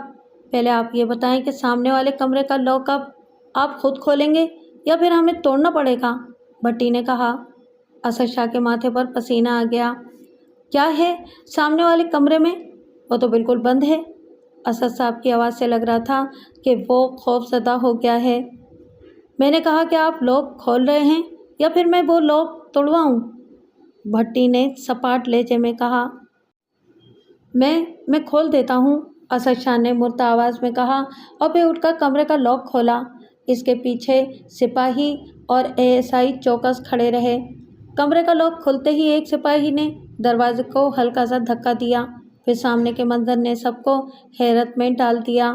A: پہلے آپ یہ بتائیں کہ سامنے والے کمرے کا لاک اب آپ خود کھولیں گے یا پھر ہمیں توڑنا پڑے گا؟ بھٹی نے کہا۔ اسد شاہ کے ماتھے پر پسینہ آ گیا۔ کیا ہے سامنے والے کمرے میں؟ وہ تو بالکل بند ہے۔ اسد صاحب کی آواز سے لگ رہا تھا کہ وہ خوف زدہ ہو گیا ہے۔ میں نے کہا کہ آپ لاک کھول رہے ہیں یا پھر میں وہ لاک توڑواؤں؟ بھٹی نے سپاٹ لہجے میں کہا۔ میں کھول دیتا ہوں، اسد شاہ نے مردہ آواز میں کہا اور پھر اٹھ کر کمرے کا لاک کھولا۔ اس کے پیچھے سپاہی اور ASI چوکس کھڑے رہے۔ کمرے کا لاک کھلتے ہی ایک سپاہی نے دروازے کو ہلکا سا دھکا دیا، پھر سامنے کے منظر نے سب کو حیرت میں ڈال دیا۔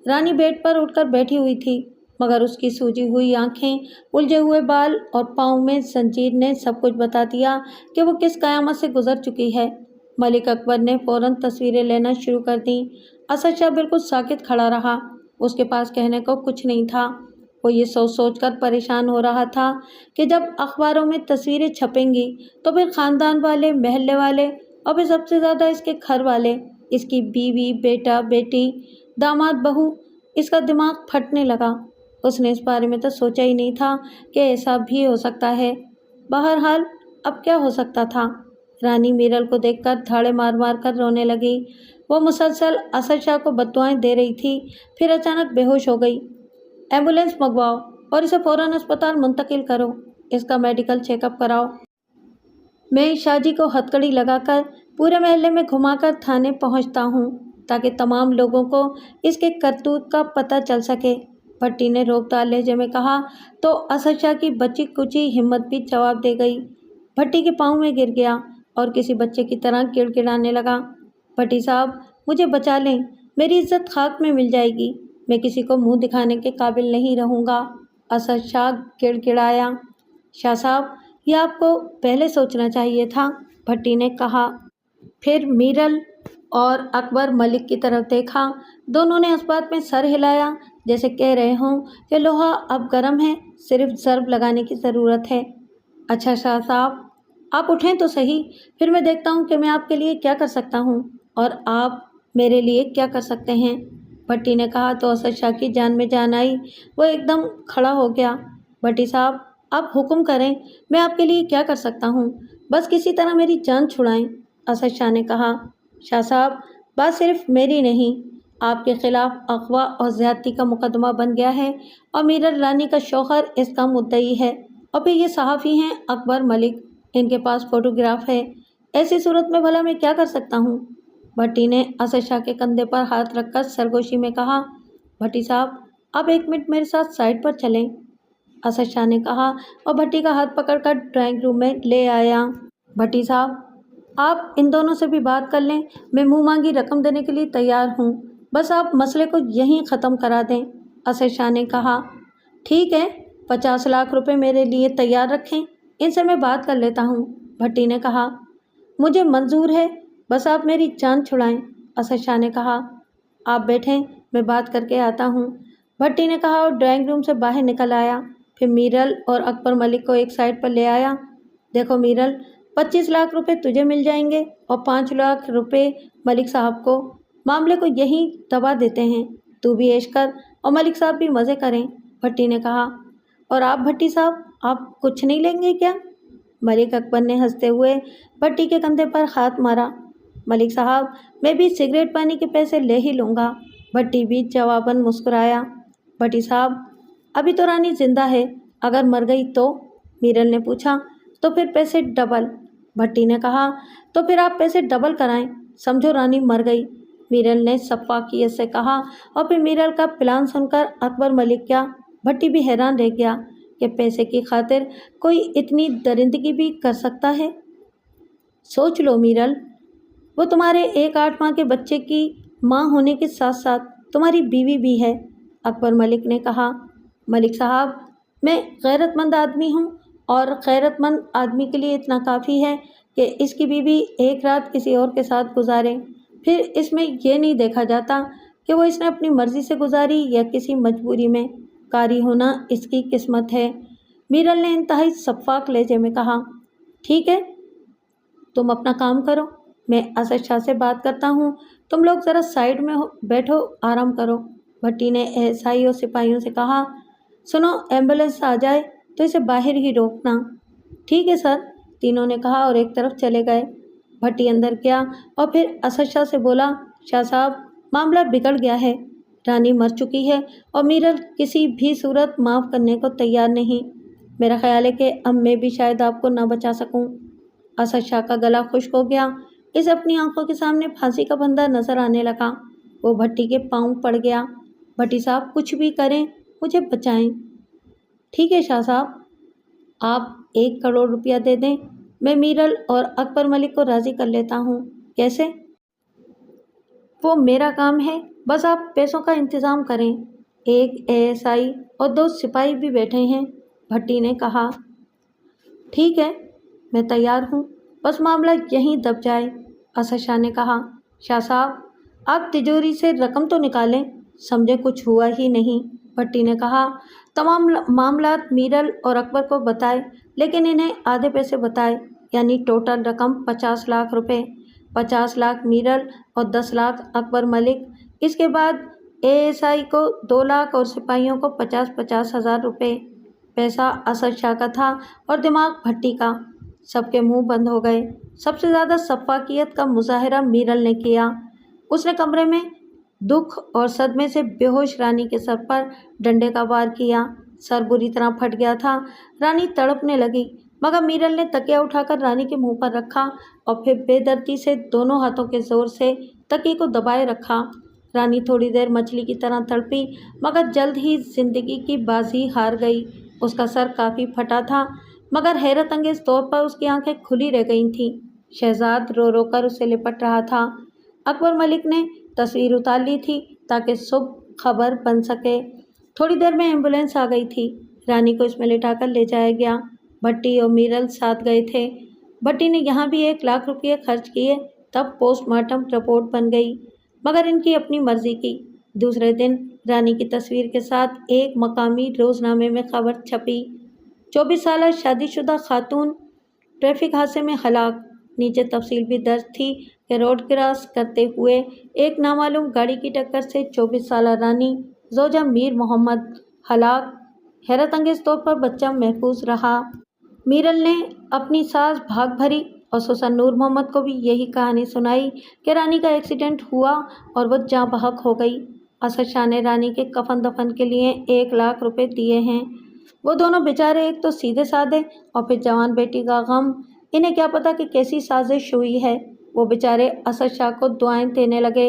A: رانی بیڈ پر اٹھ کر بیٹھی ہوئی تھی، مگر اس کی سوجی ہوئی آنکھیں، الجھے ہوئے بال اور پاؤں میں زنجیر نے سب کچھ بتا دیا کہ وہ کس قیامت سے گزر چکی ہے۔ ملک اکبر نے فوراً تصویریں لینا شروع کر دیں۔ اسد شاہ بالکل ساکت کھڑا رہا، اس کے پاس کہنے کو کچھ نہیں تھا۔ وہ یہ سوچ سوچ کر پریشان ہو رہا تھا کہ جب اخباروں میں تصویریں چھپیں گی تو پھر خاندان والے، محلے والے اور پھر سب سے زیادہ اس کے گھر والے، اس کی بیوی، بیٹا، بیٹی، داماد، بہو، اس کا دماغ پھٹنے لگا۔ اس نے اس بارے میں تو سوچا ہی نہیں تھا کہ ایسا بھی ہو سکتا ہے۔ بہرحال اب کیا ہو سکتا تھا؟ رانی میرل کو دیکھ کر دھاڑے مار مار کر رونے لگی۔ وہ مسلسل اسد شاہ کو بددعائیں دے رہی تھی، پھر اچانک بے ہوش ہو گئی۔ ایمبولینس منگواؤ اور اسے فوراً اسپتال منتقل کرو، اس کا میڈیکل چیک اپ کراؤ۔ میں شاہ جی کو ہتکڑی لگا کر پورے محلے میں گھما کر تھانے پہنچتا ہوں تاکہ تمام لوگوں کو اس کے کرتوت کا پتہ چل سکے، بھٹی نے روبدار لہجے میں کہا تو اسد شاہ کی بچی کچی ہمت بھی جواب دے گئی۔ بھٹی کے پاؤں میں گر گیا اور کسی بچے کی طرح گڑ گڑانے لگا۔ بھٹی صاحب مجھے بچا لیں، میری عزت خاک میں مل جائے گی، میں کسی کو منہ دکھانے کے قابل نہیں رہوں گا۔ اسد شاہ گڑ گڑایا۔ شاہ صاحب، یہ آپ کو پہلے سوچنا چاہیے تھا، بھٹی نے کہا۔ پھر میرل اور اکبر ملک کی طرف دیکھا۔ دونوں نے اس بات میں سر ہلایا جیسے کہہ رہے ہوں کہ لوہا اب گرم ہے، صرف ضرب لگانے کی ضرورت ہے۔ اچھا شاہ صاحب، آپ اٹھیں تو صحیح، پھر میں دیکھتا ہوں کہ میں آپ کے لیے کیا کر سکتا ہوں اور آپ میرے لیے کیا کر سکتے ہیں، بھٹی نے کہا تو اسد شاہ کی جان میں جان آئی۔ وہ ایک دم کھڑا ہو گیا۔ بھٹی صاحب، آپ حکم کریں، میں آپ کے لیے کیا کر سکتا ہوں، بس کسی طرح میری جان چھڑائیں، اسد شاہ نے کہا۔ شاہ صاحب، بات صرف میری نہیں، آپ کے خلاف اغوا اور زیادتی کا مقدمہ بن گیا ہے اور میرل رانی کا شوہر اس کا مدعی ہے، اور پھر یہ صحافی ہیں اکبر ملک، ان کے پاس فوٹوگراف ہے، ایسی صورت میں بھلا میں کیا کر سکتا ہوں؟ بھٹی نے اسد شاہ کے کندھے پر ہاتھ رکھ کر سرگوشی میں کہا۔ بھٹی صاحب، آپ 1 منٹ میرے ساتھ سائڈ پر چلیں، اسد شاہ نے کہا اور بھٹی کا ہاتھ پکڑ کر ڈرائنگ روم میں لے آیا۔ بھٹی صاحب، آپ ان دونوں سے بھی بات کر لیں، میں منہ مانگی رقم دینے کے لیے تیار ہوں، بس آپ مسئلے کو یہیں ختم کرا دیں، اسد شاہ نے کہا۔ ٹھیک ہے، 50 لاکھ روپے میرے لیے تیار رکھیں، ان سے میں بات کر لیتا ہوں، بھٹی نے کہا۔ مجھے منظور ہے، بس آپ میری جان چھڑائیں، اسد شاہ نے کہا۔ آپ بیٹھیں، میں بات کر کے آتا ہوں، بھٹی نے کہا اور ڈرائنگ روم سے باہر نکل آیا۔ پھر میرل اور اکبر ملک کو ایک سائڈ پر لے آیا۔ دیکھو میرل، 25 لاکھ روپے تجھے مل جائیں گے اور 5 لاکھ روپے ملک صاحب کو، معاملے کو یہیں دبا دیتے ہیں، تو بھی عیش کر اور ملک صاحب بھی مزے کریں، بھٹی نے کہا۔ اور آپ بھٹی صاحب، آپ کچھ نہیں لیں گے کیا؟ ملک اکبر نے ہنستے ہوئے بھٹی کے کندھے پر ہاتھ مارا۔ ملک صاحب، میں بھی سگریٹ پانی کے پیسے لے ہی لوں گا، بھٹی بھی جواباً مسکرایا۔ بھٹی صاحب، ابھی تو رانی زندہ ہے، اگر مر گئی تو؟ میرل نے پوچھا۔ تو پھر پیسے ڈبل، بھٹی نے کہا۔ تو پھر آپ پیسے ڈبل کرائیں، سمجھو رانی مر گئی، میرل نے شفافیت سے کہا۔ اور پھر میرل کا پلان سن کر اکبر ملک کیا بھٹی بھی حیران رہ گیا کہ پیسے کی خاطر کوئی اتنی درندگی بھی کر سکتا ہے۔ سوچ لو میرل، وہ تمہارے 1 ماہ کے بچے کی ماں ہونے کے ساتھ ساتھ تمہاری بیوی بھی ہے، اکبر ملک نے کہا۔ ملک صاحب، میں غیرت مند آدمی ہوں اور غیرت مند آدمی کے لیے اتنا کافی ہے کہ اس کی بیوی ایک رات کسی اور کے ساتھ گزارے، پھر اس میں یہ نہیں دیکھا جاتا کہ وہ اس نے اپنی مرضی سے گزاری یا کسی مجبوری میں، قاری ہونا اس کی قسمت ہے، میرل نے انتہائی شفاف لہجے میں کہا۔ ٹھیک ہے، تم اپنا کام کرو، میں اسد شاہ سے بات کرتا ہوں، تم لوگ ذرا سائڈ میں بیٹھو، آرام کرو، بھٹی نے احسائی اور سپاہیوں سے کہا۔ سنو، ایمبولینس آ جائے تو اسے باہر ہی روکنا۔ ٹھیک ہے سر، تینوں نے کہا اور ایک طرف چلے گئے۔ بھٹی اندر گیا اور پھر اسد شاہ سے بولا۔ شاہ صاحب، معاملہ بگڑ گیا ہے، رانی مر چکی ہے اور میرل کسی بھی صورت معاف کرنے کو تیار نہیں، میرا خیال ہے کہ اب میں بھی شاید آپ کو نہ بچا سکوں۔ اسد شاہ کا گلا خشک ہو گیا، اسے اپنی آنکھوں کے سامنے پھانسی کا بندہ نظر آنے لگا۔ وہ بھٹی کے پاؤں پڑ گیا۔ بھٹی صاحب، کچھ بھی کریں، مجھے بچائیں۔ ٹھیک ہے شاہ صاحب، آپ 1 کروڑ روپیہ دے دیں، میں میرل اور اکبر ملک کو راضی کر لیتا ہوں۔ کیسے؟ وہ میرا کام ہے، بس آپ پیسوں کا انتظام کریں۔ 1 ASI اور 2 سپاہی بھی بیٹھے ہیں، بھٹی نے کہا۔ ٹھیک ہے، میں تیار ہوں، بس معاملہ یہیں دب جائے، اسد شاہ نے کہا۔ شاہ صاحب، آپ تجوری سے رقم تو نکالیں، سمجھے کچھ ہوا ہی نہیں، بھٹی نے کہا۔ تمام معاملات میرل اور اکبر کو بتائے، لیکن انہیں آدھے پیسے بتائے، یعنی ٹوٹل رقم 50 لاکھ روپے، 50 لاکھ میرل اور 10 لاکھ اکبر ملک، اس کے بعد ASI کو 2 لاکھ اور سپاہیوں کو 50-50 ہزار روپے۔ پیسہ اسد شاہ کا تھا اور دماغ بھٹی کا۔ سب کے منہ بند ہو گئے۔ سب سے زیادہ شفافیت کا مظاہرہ میرل نے کیا۔ اس نے کمرے میں دکھ اور صدمے سے بے ہوش رانی کے سر پر ڈنڈے کا وار کیا۔ سر بری طرح پھٹ گیا تھا، رانی تڑپنے لگی، مگر میرل نے تکیہ اٹھا کر رانی کے منہ پر رکھا اور پھر بے دردی سے دونوں ہاتھوں کے زور سے تکیے کو دبائے رکھا۔ رانی تھوڑی دیر مچھلی کی طرح تڑپی، مگر جلد ہی زندگی کی بازی ہار گئی۔ اس کا سر کافی پھٹا تھا، مگر حیرت انگیز طور پر اس کی آنکھیں کھلی رہ گئی تھیں۔ شہزاد رو رو کر اسے لپٹ رہا تھا۔ اکبر ملک نے تصویر اتار لی تھی تاکہ صبح خبر بن سکے۔ تھوڑی دیر میں ایمبولینس آ گئی تھی۔ رانی کو اس میں لٹا کر لے جایا گیا۔ بھٹی اور میرل ساتھ گئے تھے۔ بھٹی نے یہاں بھی 1,00,000 روپے خرچ کیے، تب پوسٹ مارٹم رپورٹ بن گئی، مگر ان کی اپنی مرضی کی۔ دوسرے دن رانی کی تصویر کے ساتھ ایک مقامی روزنامے میں خبر چھپی: 24 سالہ شادی شدہ خاتون ٹریفک حادثے میں ہلاک۔ نیچے تفصیل بھی درج تھی کہ روڈ کراس کرتے ہوئے ایک نامعلوم گاڑی کی ٹکر سے 24 سالہ رانی زوجہ میر محمد ہلاک۔ حیرت انگیز طور پر بچہ محفوظ رہا۔ میرل نے اپنی ساس بھاگ بھری اور سسر نور محمد کو بھی یہی کہانی سنائی کہ رانی کا ایکسیڈنٹ ہوا اور وہ جاں بحق ہو گئی۔ اسد شاہ نے رانی کے کفن دفن کے لیے 1,00,000 روپے دیے ہیں۔ وہ دونوں بیچارے ایک تو سیدھے سادے اور پھر جوان بیٹی کا غم، انہیں کیا پتا کہ کیسی سازش ہوئی ہے۔ وہ بیچارے اسد شاہ کو دعائیں دینے لگے۔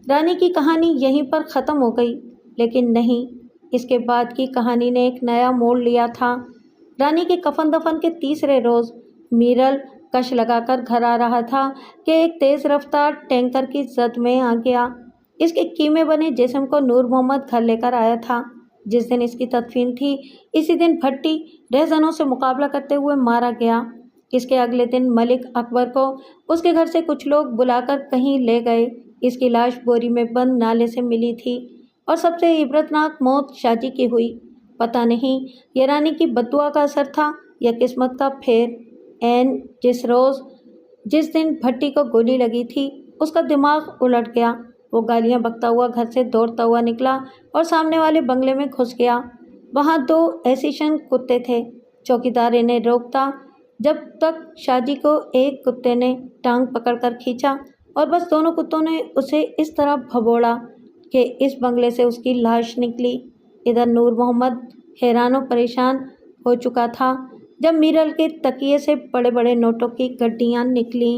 A: رانی کی کہانی یہیں پر ختم ہو گئی، لیکن نہیں، اس کے بعد کی کہانی نے ایک نیا موڑ لیا تھا۔ رانی کے کفن دفن کے تیسرے روز میرل کش لگا کر گھر آ رہا تھا کہ ایک تیز رفتار ٹینکر کی زد میں آ گیا۔ اس کے کیمے بنے جسم کو نور محمد گھر لے کر آیا تھا۔ جس دن اس کی تدفین تھی، اسی دن بھٹی رہزنوں سے مقابلہ کرتے ہوئے مارا گیا۔ اس کے اگلے دن ملک اکبر کو اس کے گھر سے کچھ لوگ بلا کر کہیں لے گئے۔ اس کی لاش بوری میں بند نالے سے ملی تھی اور سب سے عبرتناک موت شاہ جی کی ہوئی۔ پتہ نہیں یہ رانی کی بددعا کا اثر تھا یا قسمت کا پھیر۔ جس دن بھٹی کو گولی لگی تھی، اس کا دماغ الٹ گیا۔ وہ گالیاں بکتا ہوا گھر سے دوڑتا ہوا نکلا اور سامنے والے بنگلے میں گھس گیا۔ وہاں 2 ایشین کتے تھے۔ چوکیدار انہیں روکتا، جب تک شاہ جی کو ایک کتے نے ٹانگ پکڑ کر کھینچا اور بس دونوں کتوں نے اسے اس طرح بھگوڑا کہ اس بنگلے سے اس کی لاش نکلی۔ ادھر نور محمد حیران و پریشان ہو چکا تھا جب میرل کے تکیے سے بڑے بڑے نوٹوں کی گڈیاں نکلیں۔